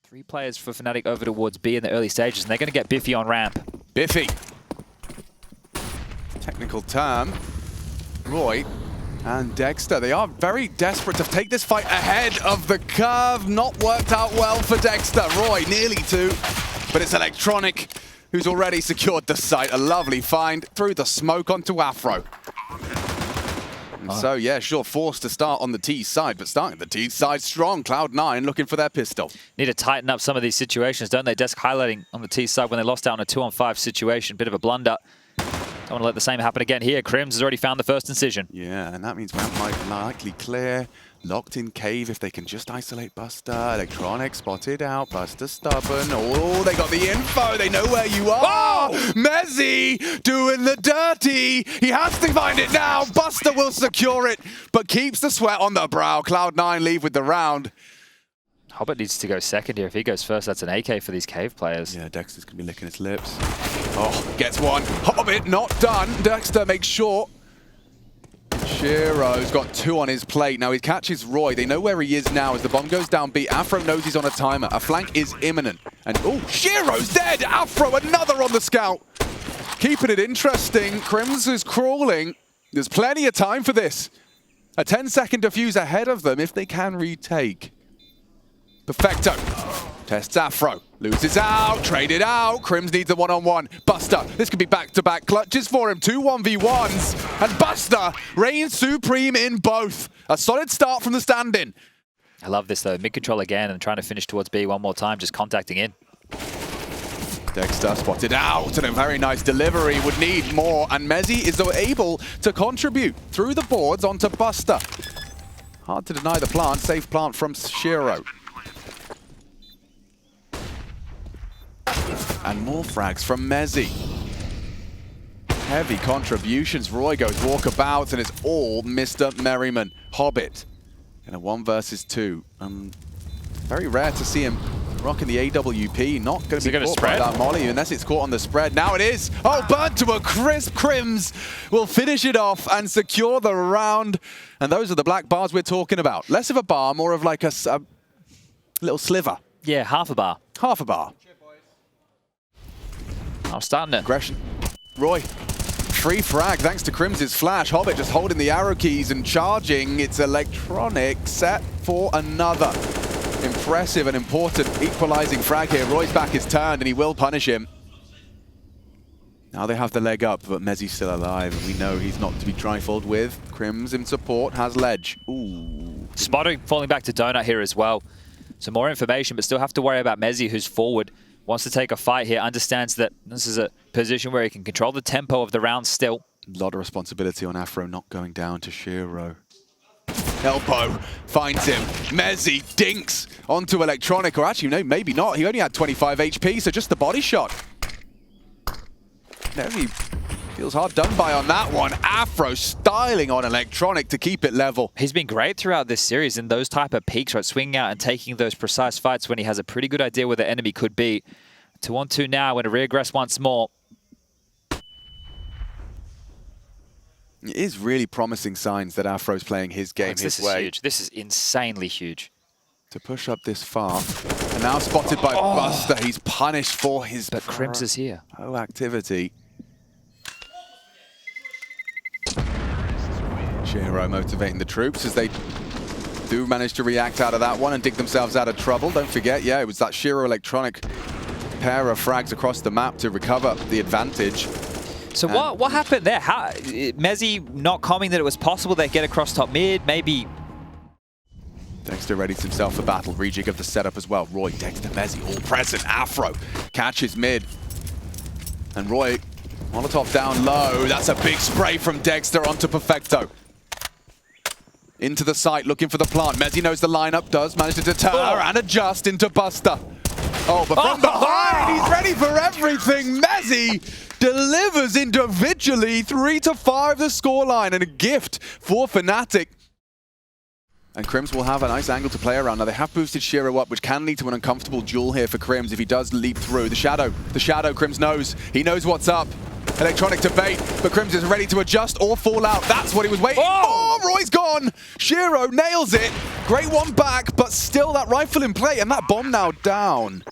Three players for Fnatic over towards B in the early stages, and they're going to get Biffy on ramp. Biffy. Technical term. Roy and Dexter. They are very desperate to take this fight ahead of the curve. Not worked out well for Dexter. Roy nearly to, but it's Electronic who's already secured the site. A lovely find through the smoke onto Afro. And so, yeah, sure, forced to start on the T side, but starting the T side strong. Cloud9 looking for their pistol. Need to tighten up some of these situations, don't they? Desk highlighting on the T side when they lost out on a 2-on-5 situation. Bit of a blunder. Don't want to let the same happen again here. Crims has already found the first incision. Yeah, and that means ramp might likely clear. Locked in cave if they can just isolate Buster. Electronic spotted out. Buster stubborn. Oh, they got the info. They know where you are. Oh! Mezzi doing the dirty. He has to find it now. Buster will secure it, but keeps the sweat on the brow. Cloud9 leave with the round. Hobbit needs to go second here. If he goes first, that's an AK for these cave players. Yeah, Dexter's going to be licking his lips. Oh, gets one. Hobbit not done. Dexter makes sure. Shiro's got 2 on his plate. Now he catches Roy. They know where he is now as the bomb goes down B. Afro knows he's on a timer. A flank is imminent. And oh, Shiro's dead! Afro, another on the scout. Keeping it interesting. Crims is crawling. There's plenty of time for this. A 10-second defuse ahead of them if they can retake. Perfecto. Tests Afro. Loses out. Traded out. Crims needs a 1-on-1. Buster. This could be back-to-back clutches for him. 2 1v1s. And Buster reigns supreme in both. A solid start from the stand-in. I love this, though. Mid-control again and trying to finish towards B one more time. Just contacting in. Dexter spotted out. And a very nice delivery. Would need more. And Mezzi is able to contribute through the boards onto Buster. Hard to deny the plant. Safe plant from Shiro. And more frags from Mezzi. Heavy contributions. Roy goes walkabouts, and it's all Mr. Merriman. Hobbit in a 1 versus 2. Very rare to see him rocking the AWP. Not going to be caught by that molly unless it's caught on the spread. Now it is. Oh, burnt to a crisp. Crims will finish it off and secure the round. And those are the black bars we're talking about. Less of a bar, more of like a little sliver. Yeah, half a bar. Half a bar. I'm starting to. Aggression. Roy. Free frag thanks to Crims's flash. Hobbit just holding the arrow keys and charging. It's Electronic set for another impressive and important equalizing frag here. Roy's back is turned and he will punish him. Now they have the leg up, but Mezzi's still alive. And we know he's not to be trifled with. Crims in support has ledge. Ooh. Spotting falling back to Donut here as well. Some more information, but still have to worry about Mezzi, who's forward. Wants to take a fight here, understands that this is a position where he can control the tempo of the round still. A lot of responsibility on Afro not going down to Shiro. Elbow finds him. Mezzi dinks onto Electronic, or actually, no, maybe not. He only had 25 HP, so just the body shot. Mezzi feels hard done by on that one. Afro styling on Electronic to keep it level. He's been great throughout this series in those type of peaks, right? Swinging out and taking those precise fights when he has a pretty good idea where the enemy could be. 2-on-2 now, going to reaggress once more. It is really promising signs that Afro's playing his game his way. This is huge. This is insanely huge. To push up this far. And now spotted by Buster. He's punished for his Crims is here. activity. Shiro motivating the troops as they do manage to react out of that one and dig themselves out of trouble. Don't forget, yeah, it was that Shiro Electronic pair of frags across the map to recover the advantage. So what happened there? How Mezzy not commenting that it was possible they get across top mid, maybe. Dexter readies himself for battle. Rejig of the setup as well. Roy, Dexter, Mezzy, all present. Afro catches mid. And Roy, Molotov down low. That's a big spray from Dexter onto Perfecto. Into the site, looking for the plant. Mezzy knows the lineup, does manage to deter and adjust into Buster. Oh, but from behind, he's ready for everything. Mezzy delivers individually. 3-5 the scoreline and a gift for Fnatic. And Crims will have a nice angle to play around. Now they have boosted Shiro up, which can lead to an uncomfortable duel here for Crims if he does leap through. The shadow, Crims knows. He knows what's up. Electronic to bait, but Crims is ready to adjust or fall out. That's what he was waiting for. Roy's gone. Shiro nails it. Great one back, but still that rifle in play, and that bomb now down.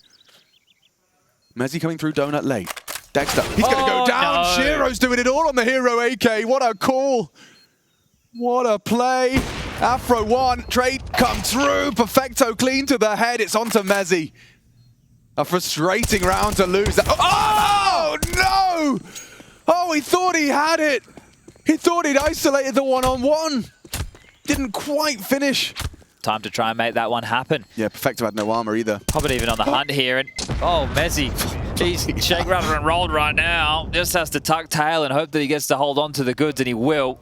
Mezzy coming through donut late. Dexter, he's going to go down. No. Shiro's doing it all on the hero AK. What a call. What a play. Afro one, trade comes through. Perfecto clean to the head. It's onto Mezzy. A frustrating round to lose. Oh, no! Oh, he thought he had it. He thought he'd isolated the one-on-one. Didn't quite finish. Time to try and make that one happen. Yeah, Perfecto had no armor either. Probably even on the hunt here. And Mezzy, he's shake, rattle, and rolled right now. Just has to tuck tail and hope that he gets to hold on to the goods, and he will.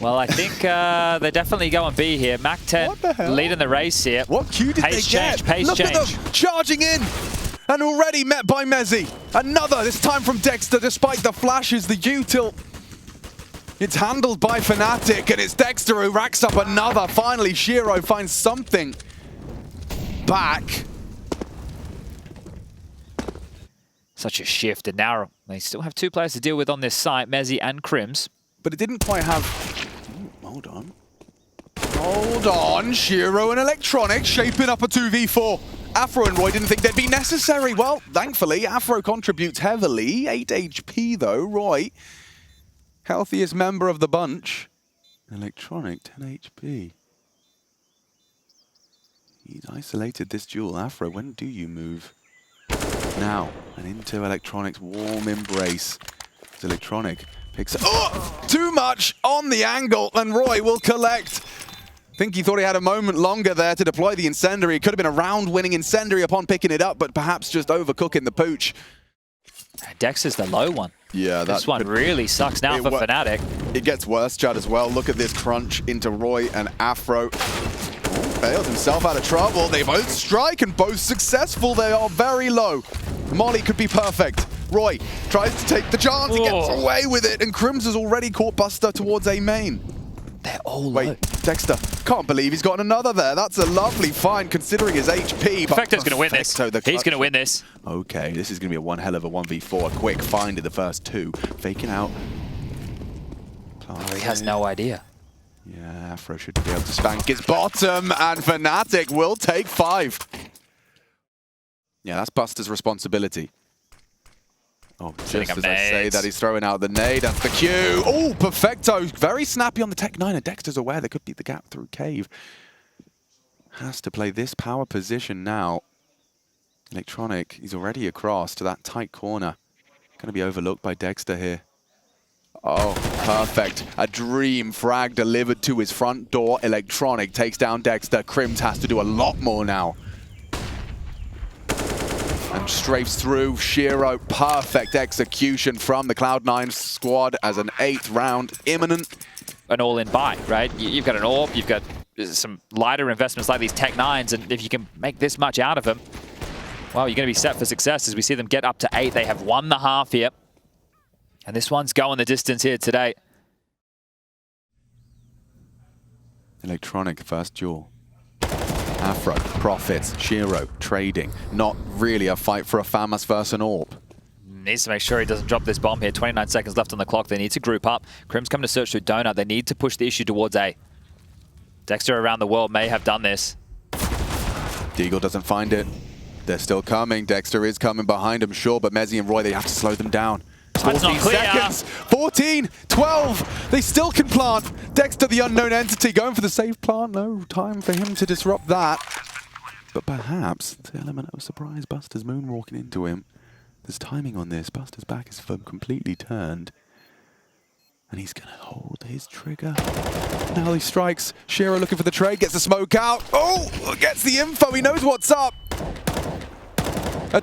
Well, I think they're definitely going B here. Mac-10 leading the race here. What cue did they get? Pace Look change. At them charging in and already met by Mezzy. Another, this time from Dexter, despite the flashes, the U-tilt. It's handled by Fnatic, and it's Dexter who racks up another. Finally, Shiro finds something back. Such a shift, and now they still have two players to deal with on this site, Mezzy and Crims. But it didn't quite have... Ooh, hold on. Hold on. Shiro and Electronic shaping up a 2v4. Afro and Roy didn't think they'd be necessary. Well, thankfully, Afro contributes heavily. 8 HP, though. Roy, healthiest member of the bunch. Electronic, 10 HP. He's isolated this duel. Afro, when do you move? Now, and into Electronic's warm embrace. It's Electronic. Picks up. Too much on the angle, and Roy will collect. I think he thought he had a moment longer there to deploy the incendiary. It could have been a round-winning incendiary upon picking it up, but perhaps just overcooking the pooch. Dex is the low one. Yeah, this one really sucks now for Fnatic. It gets worse, Chad, as well. Look at this crunch into Roy and Afro. Bails himself out of trouble. They both strike and both successful. They are very low. Molly could be perfect. Roy tries to take the chance. He gets away with it. And Crims has already caught Buster towards A main. They're all Wait, low. Dexter. Can't believe he's got another there. That's a lovely find considering his HP. Perfecto's going to win this. He's going to win this. Okay, this is going to be a one hell of a 1v4. A quick find in the first two. Faking out. He has no idea. Yeah, Afro should be able to spank his bottom, and Fnatic will take 5. Yeah, that's Buster's responsibility. Oh, just as I say that, he's throwing out the nade. That's the cue. Oh, Perfecto. Very snappy on the Tech 9, and Dexter's aware there could be the gap through Cave. Has to play this power position now. Electronic, he's already across to that tight corner. Going to be overlooked by Dexter here. Oh, perfect. A dream frag delivered to his front door. Electronic takes down Dexter. Crims has to do a lot more now. And strafes through. Shiro, perfect execution from the Cloud9 squad as an 8th round imminent. An all-in buy, right? You've got an AWP, you've got some lighter investments like these Tech 9s, and if you can make this much out of them, well, you're going to be set for success as we see them get up to 8. They have won the half here. And this one's going the distance here today. Electronic, first duel. Afro, profits, Shiro, trading. Not really a fight for a FAMAS versus an AWP. needs to make sure he doesn't drop this bomb here. 29 seconds left on the clock. They need to group up. Crim's coming to search through Donut. They need to push the issue towards A. Dexter around the world may have done this. Deagle doesn't find it. They're still coming. Dexter is coming behind him, sure, but Mezzi and Roy, they have to slow them down. 14 seconds. 14, 12. They still can plant. Dexter, the unknown entity, going for the safe plant. No time for him to disrupt that. But perhaps the element of surprise, Buster's moonwalking into him. There's timing on this. Buster's back is completely turned. And he's going to hold his trigger. Now he strikes. Shiro looking for the trade, gets the smoke out. Oh, gets the info. He knows what's up. A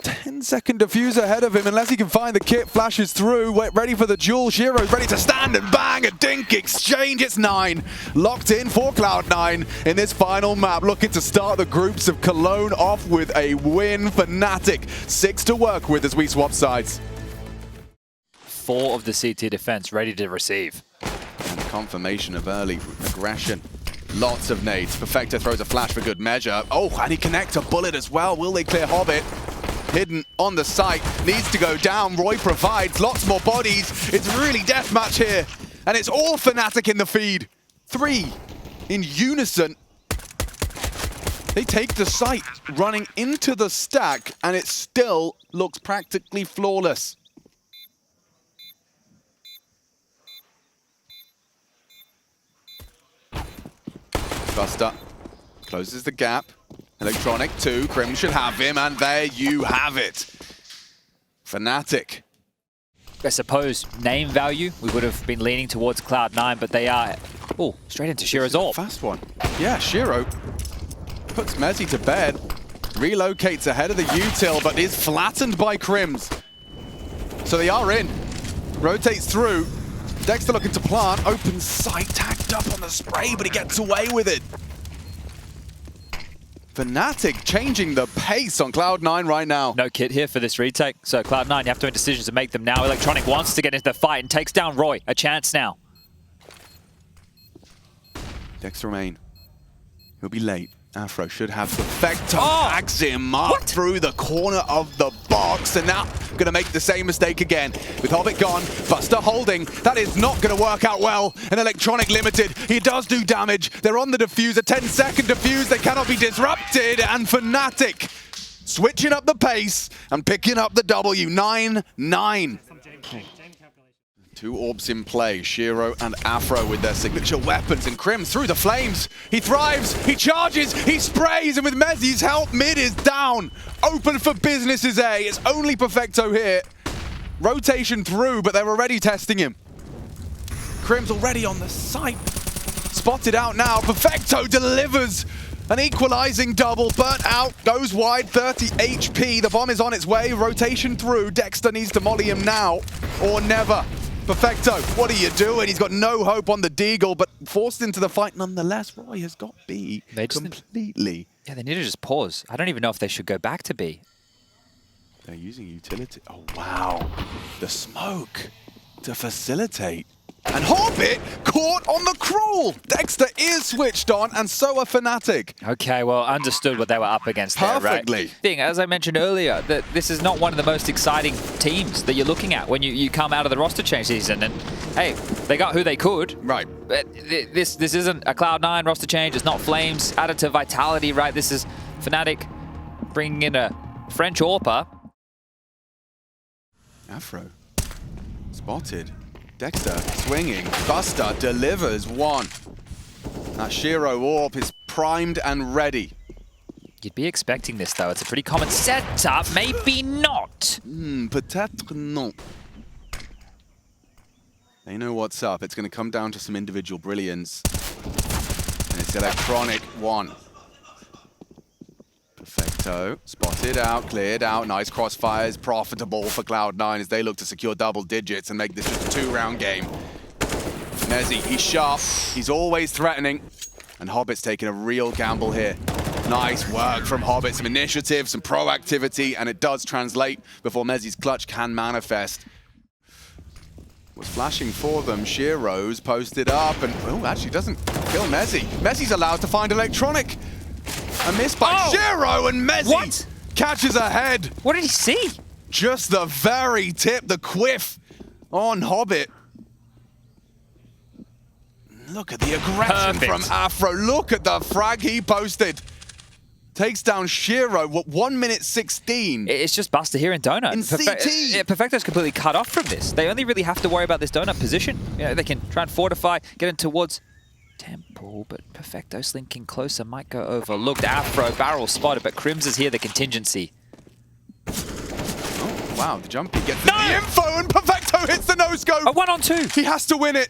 10-second diffuser ahead of him, unless he can find the kit, flashes through, ready for the duel. Shiro's ready to stand and bang, a dink exchange. It's 9. Locked in for Cloud9 in this final map, looking to start the groups of Cologne off with a win. Fnatic, 6 to work with as we swap sides. 4 of the CT defense ready to receive. And confirmation of early aggression. Lots of nades. Perfecto throws a flash for good measure. Oh, and he connects a bullet as well. Will they clear Hobbit? Hidden on the site. Needs to go down. Roy provides lots more bodies. It's really deathmatch here. And it's all Fnatic in the feed. 3 in unison. They take the site running into the stack, and it still looks practically flawless. Buster closes the gap. Electronic 2, Crim should have him, and there you have it. Fnatic. I suppose name value, we would have been leaning towards Cloud9, but they are... Oh, straight into Shiro's ult. Fast one. Yeah, Shiro puts Mezzi to bed, relocates ahead of the util, but is flattened by Crims. So they are in. Rotates through. Dexter looking to plant, open sight, tagged up on the spray, but he gets away with it. Fnatic changing the pace on Cloud9 right now. No kit here for this retake, so Cloud9, you have to make decisions to make them now. Electronic wants to get into the fight and takes down Roy. A chance now. Dexter remain. He'll be late. Afro should have Perfecto. Tags him up through the corner of the box, and now going to make the same mistake again. With Hobbit gone, Buster holding. That is not going to work out well. An Electronic limited. He does do damage. They're on the diffuser. 10-second diffuse. They cannot be disrupted. And Fnatic switching up the pace and picking up the W. 9-9. 2 orbs in play, Shiro and Afro with their signature weapons, and Crim through the flames. He thrives, he charges, he sprays, and with Mezzi's help, mid is down. Open for business is A. It's only Perfecto here. Rotation through, but they're already testing him. Crim's already on the site. Spotted out now, Perfecto delivers. An equalizing double, burnt out, goes wide, 30 HP. The bomb is on its way, rotation through. Dexter needs to molly him now, or never. Perfecto, what are you doing? He's got no hope on the Deagle, but forced into the fight nonetheless. Roy has got B completely. Yeah, they need to just pause. I don't even know if they should go back to B. They're using utility. Oh, wow. The smoke to facilitate. And Hobbit caught on the crawl. Dexter is switched on, and so are Fnatic. Okay, well, understood what they were up against there, perfectly. Right? As I mentioned earlier, that this is not one of the most exciting teams that you're looking at when you come out of the roster change season. And hey, they got who they could. Right. But this isn't a Cloud9 roster change. It's not Flames added to Vitality, right? This is Fnatic bringing in a French AWPer. Afro spotted. Dexter swinging. Buster delivers 1. That Shiro AWP is primed and ready. You'd be expecting this, though. It's a pretty common setup. Maybe not. Peut-être non. They know what's up. It's going to come down to some individual brilliance. And it's Electronic 1. Perfecto. Spotted out, cleared out. Nice crossfires. Profitable for Cloud9 as they look to secure double digits and make this just a 2-round game. Mezzi, he's sharp. He's always threatening. And Hobbit's taking a real gamble here. Nice work from Hobbit. Some initiative, some proactivity, and it does translate before Mezzi's clutch can manifest. Was flashing for them. Shiro's posted up and, oh, actually doesn't kill Mezzi. Mezzi's allowed to find Electronic. A miss by Shiro, and Mezzi catches ahead. What did he see? Just the very tip, the quiff on Hobbit. Look at the aggression from Afro. Look at the frag he posted. Takes down Shiro, what, 1 minute 16? It's just Buster here in Donut. In CT! Perfecto's completely cut off from this. They only really have to worry about this Donut position. You know, they can try and fortify, get in towards Temple, but Perfecto slinking closer might go overlooked. Afro, barrel spotted, but Crims is here, the contingency. Oh, wow, the jump, he gets the info, and Perfecto hits the no-scope! A 1-on-2! He has to win it!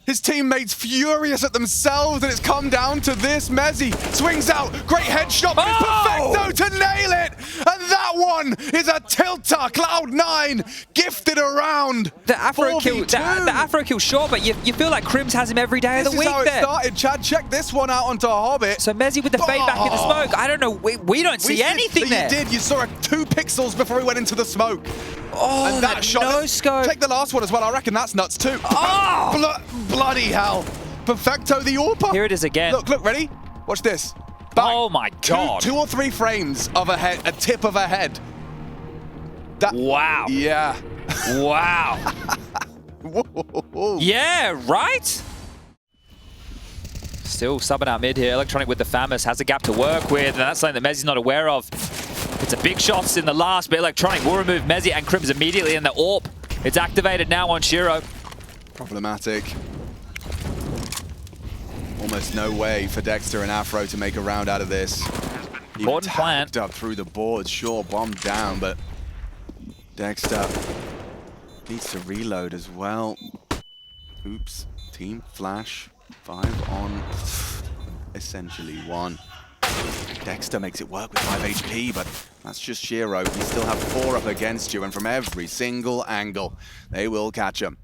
His teammates furious at themselves, and it's come down to this. Mezzi swings out, great headshot, but it's Perfecto to nail it! And that one is a tilter. Cloud9 gifted around. The Afro kill, the Afro kill, sure, but you feel like Crims has him every day of the week. This is how it there. started, Chad. Check this one out onto Hobbit. So Mezzi with the fade back in the smoke. I don't know, we don't see anything there. You did, you saw 2 pixels before he went into the smoke. Oh, and that shot, no scope. Check the last one as well, I reckon that's nuts too. Oh! Bloody hell. Perfecto the AWPer. Here it is again. Look, ready? Watch this. Bang. Oh my god. Two or three frames of a head, a tip of a head. Wow. Yeah. Wow. Whoa. Yeah, right? Still subbing out mid here. Electronic with the Famous has a gap to work with, and that's something that Mezzi's not aware of. It's a big shots in the last, but Electronic will remove Mezzi and Crims immediately in the AWP. It's activated now on Shiro. Problematic. Almost no way for Dexter and Afro to make a round out of this. Important plant. Up through the boards, sure, bombed down, but Dexter needs to reload as well. Oops, team flash, 5 on essentially 1. Dexter makes it work with 5 HP, but that's just Shiro. You still have 4 up against you, and from every single angle, they will catch him.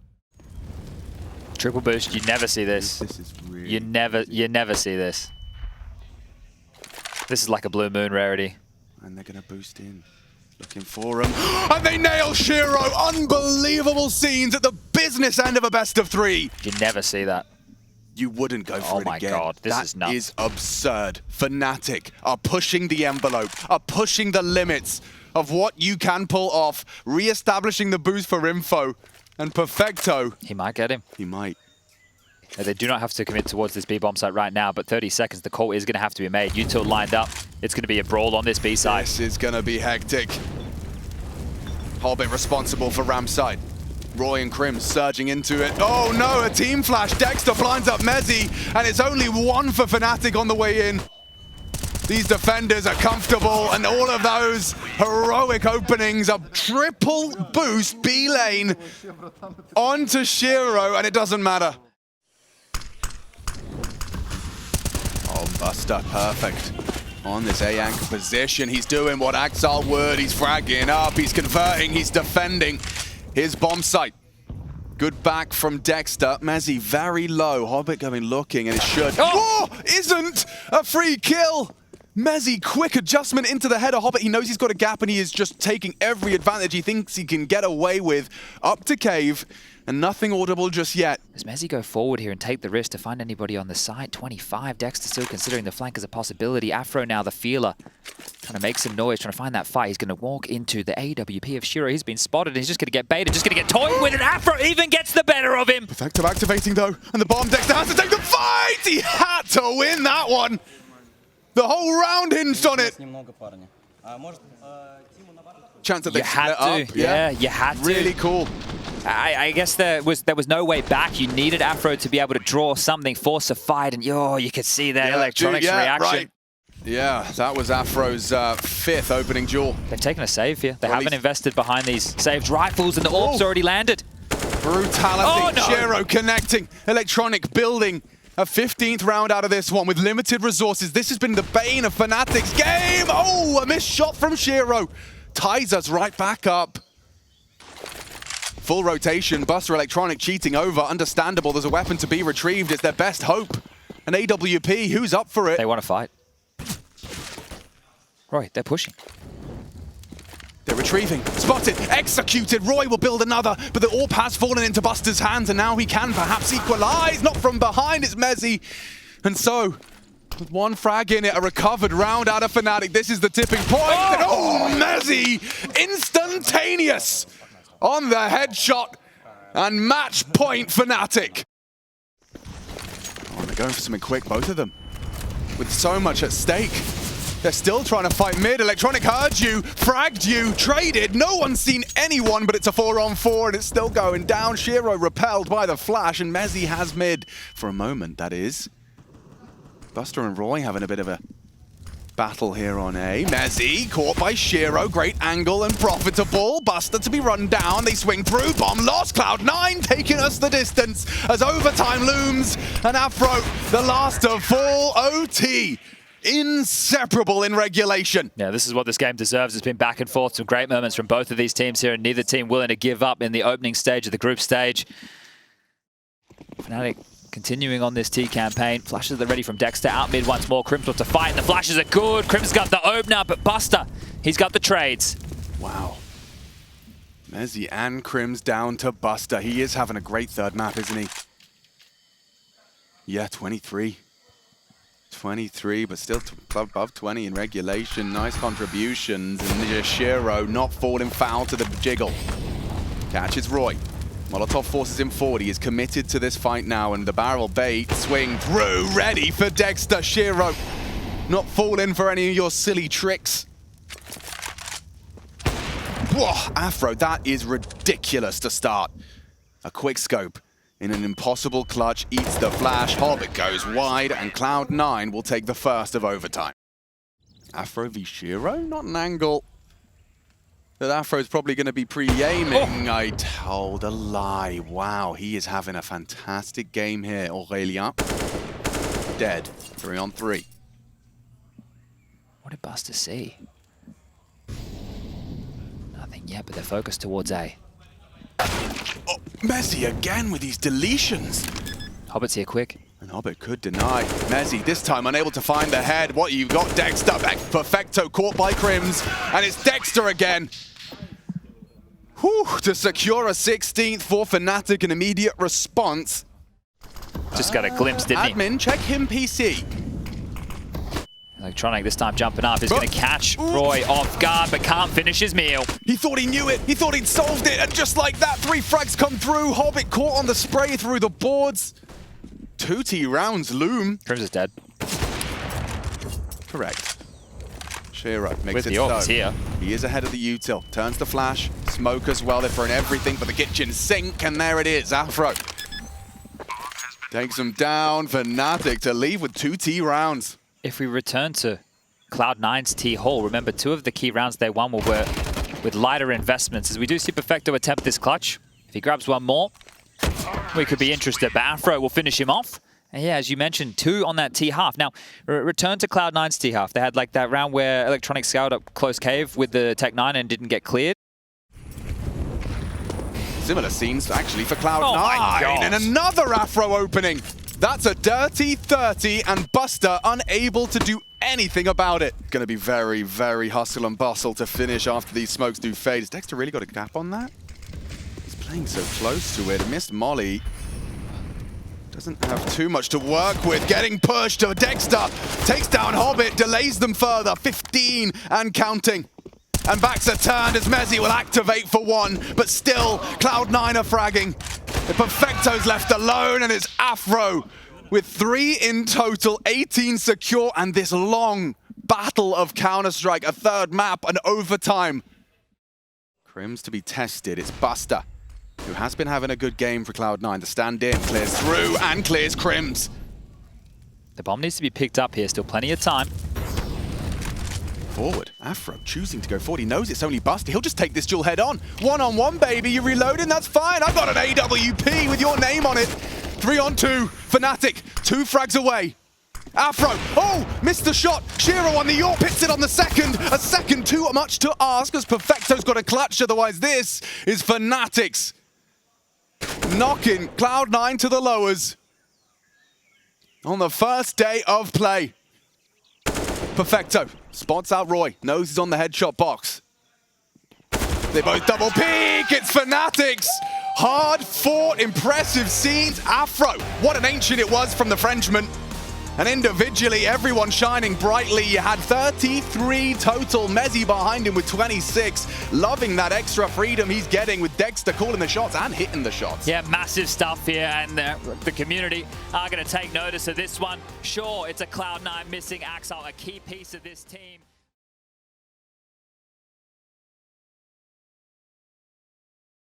Triple boost, you never see this. This is really you never see this. This is like a blue moon rarity. And they're gonna boost in. Looking for him. And they nail Shiro! Unbelievable scenes at the business end of a best of 3. You never see that. You wouldn't go for it again. Oh my god, this is nuts. That is absurd. Fnatic are pushing the envelope, are pushing the limits of what you can pull off, re-establishing the boost for info. And Perfecto. He might get him. He might. They do not have to commit towards this B-bomb site right now, but 30 seconds, the call is going to have to be made. U2 lined up. It's going to be a brawl on this B side. This is going to be hectic. Hobbit responsible for Ram side. Roy and Crims surging into it. Oh no, a team flash. Dexter blinds up Mezzi, and it's only 1 for Fnatic on the way in. These defenders are comfortable, and all of those heroic openings, a triple boost B lane onto Shiro, and it doesn't matter. Oh, Buster, perfect. On this A anchor position, he's doing what Axel would. He's fragging up, he's converting, he's defending his bomb site. Good back from Dexter. Mezzi very low. Hobbit going looking, and it should. Oh! Isn't a free kill! Mezzi, quick adjustment into the head of Hobbit. He knows he's got a gap, and he is just taking every advantage he thinks he can get away with. Up to cave, and nothing audible just yet. Does Mezzi go forward here and take the risk to find anybody on the side? 25, Dexter still considering the flank as a possibility. Afro now the feeler, trying to make some noise, trying to find that fight. He's going to walk into the AWP of Shiro. He's been spotted, and he's just going to get baited, just going to get toyed with, and Afro even gets the better of him. Perfecto activating though, and the bomb. Dexter has to take the fight! He had to win that one! The whole round hinged on it. Chance that they split up. Yeah, you had to. Really cool. I guess there was no way back. You needed Afro to be able to draw something, force a fight, and you could see that Electronics reaction. Right. Yeah, that was Afro's 5th opening duel. They've taken a save here. They haven't invested behind these saved rifles, and the AWP's already landed. Brutality. Shiro connecting. Electronic building a 15th round out of this one with limited resources. This has been the bane of Fnatic's game. Oh, a missed shot from Shiro. Ties us right back up. Full rotation. Buster Electronic cheating over. Understandable. There's a weapon to be retrieved. It's their best hope. An AWP. Who's up for it? They want to fight. Roy, they're pushing. They're retrieving. Spotted. Executed. Roy will build another, but the AWP has fallen into Buster's hands, and now he can perhaps equalize. Not from behind. It's Mezzi. And so, With one frag in it, a recovered round out of Fnatic. This is the tipping point. Oh, Mezzy! Instantaneous on the headshot. And match point Fnatic. Oh, they're going for something quick, both of them. With so much at stake. They're still trying to fight mid. Electronic heard you, fragged you, traded. No one's seen anyone, but it's a 4-on-4 and it's still going down. Shiro repelled by the flash and Mezzy has mid. For a moment, that is. Buster and Roy having a bit of a battle here on A. Mezzy caught by Shiro. Great angle and profitable. Buster to be run down. They swing through. Bomb lost. Cloud9 taking us the distance as overtime looms. And Afro, the last of full OT. Inseparable in regulation. Yeah, this is what this game deserves. It's been back and forth. Some great moments from both of these teams here, and neither team willing to give up in the opening stage of the group stage. Fnatic continuing on this T campaign. Flashes are ready from Dexter. Out mid once more. Crims wants to fight, and the flashes are good. Crims got the opener, but Buster, he's got the trades. Wow. Mezzy and Crims down to Buster. He is having a great third map, isn't he? Yeah, 23. 23, but still above 20 in regulation. Nice contributions. And Shiro not falling foul to the jiggle. Catches Roy. Molotov forces him forward. He is committed to this fight now, and the barrel bait swing through, ready for Dexter. Shiro not falling for any of your silly tricks. Whoa, Afro, that is ridiculous to start. A quick scope in an impossible clutch, eats the flash. Hobbit goes wide, and Cloud9 will take the first of overtime. Afro v Shiro, not an angle that Afro's probably going to be pre-aiming. I told a lie. Wow, he is having a fantastic game here. Aurelien, dead. 3-on-3. What did Buster see? Nothing yet, but they're focused towards A. Oh, Mezzy again with these deletions. Hobbit's here quick. And Hobbit could deny. Mezzy this time unable to find the head. What you got, Dexter? Back Perfecto caught by Crims. And it's Dexter again. Whew, to secure a 16th for Fnatic, an immediate response. Just got a glimpse, didn't he? Admin, check him PC. Electronic this time jumping up. He's going to catch Roy off guard, but can't finish his meal. He thought he knew it. He thought he'd solved it. And just like that, 3 frags come through. Hobbit caught on the spray through the boards. 2 T rounds loom. Crims is dead. Correct. Shiro makes With it the so. orcs here. He is ahead of the util. Turns the flash. Smoke as well. They're throwing everything but the kitchen sink. And there it is. Afro takes him down. Fnatic to leave with 2 T rounds. If we return to Cloud9's T Hall, remember 2 of the key rounds they won were with lighter investments. As we do see Perfecto attempt this clutch. If he grabs one more, we could be interested, but Afro will finish him off. And yeah, as you mentioned, 2 on that T half. Now, return to Cloud9's T half. They had like that round where Electronic scouted up close cave with the Tech9 and didn't get cleared. Similar scenes actually for Cloud9. Oh my God. And another Afro opening. That's a dirty 30, and Buster unable to do anything about it. Going to be very, very hustle and bustle to finish after these smokes do fade. Has Dexter really got a gap on that? He's playing so close to it. Missed Molly. Doesn't have too much to work with. Getting pushed to Dexter. Takes down Hobbit, delays them further. 15 and counting. And backs are turned as Mezzy will activate for 1, but still Cloud9 are fragging. The Perfecto's left alone, and it's Afro with 3 in total, 18 secure, and this long battle of Counter-Strike, a 3rd map, and overtime. Crims to be tested. It's Buster, who has been having a good game for Cloud9. The stand-in clears through and clears Crims. The bomb needs to be picked up here. Still plenty of time. Forward, Afro choosing to go forward. He knows it's only Buster. He'll just take this duel head on. 1-on-1, baby. You're reloading, that's fine. I got an AWP with your name on it. 3-on-2, Fnatic, 2 frags away. Afro, oh, missed the shot. Shiro on the York, hits it on the second. A second too much to ask as Perfecto's got a clutch. Otherwise, this is Fnatic's knocking Cloud9 to the lowers on the first day of play. Perfecto spots out Roy, knows he's on the headshot box. They both double peek, it's Fnatic's. Hard fought, impressive scenes. Afro, what an ancient it was from the Frenchman. And individually, everyone shining brightly. You had 33 total. Mezzi behind him with 26. Loving that extra freedom he's getting with Dexter calling the shots and hitting the shots. Yeah, massive stuff here, and the community are going to take notice of this one. Sure, it's a Cloud9 missing Axel, a key piece of this team.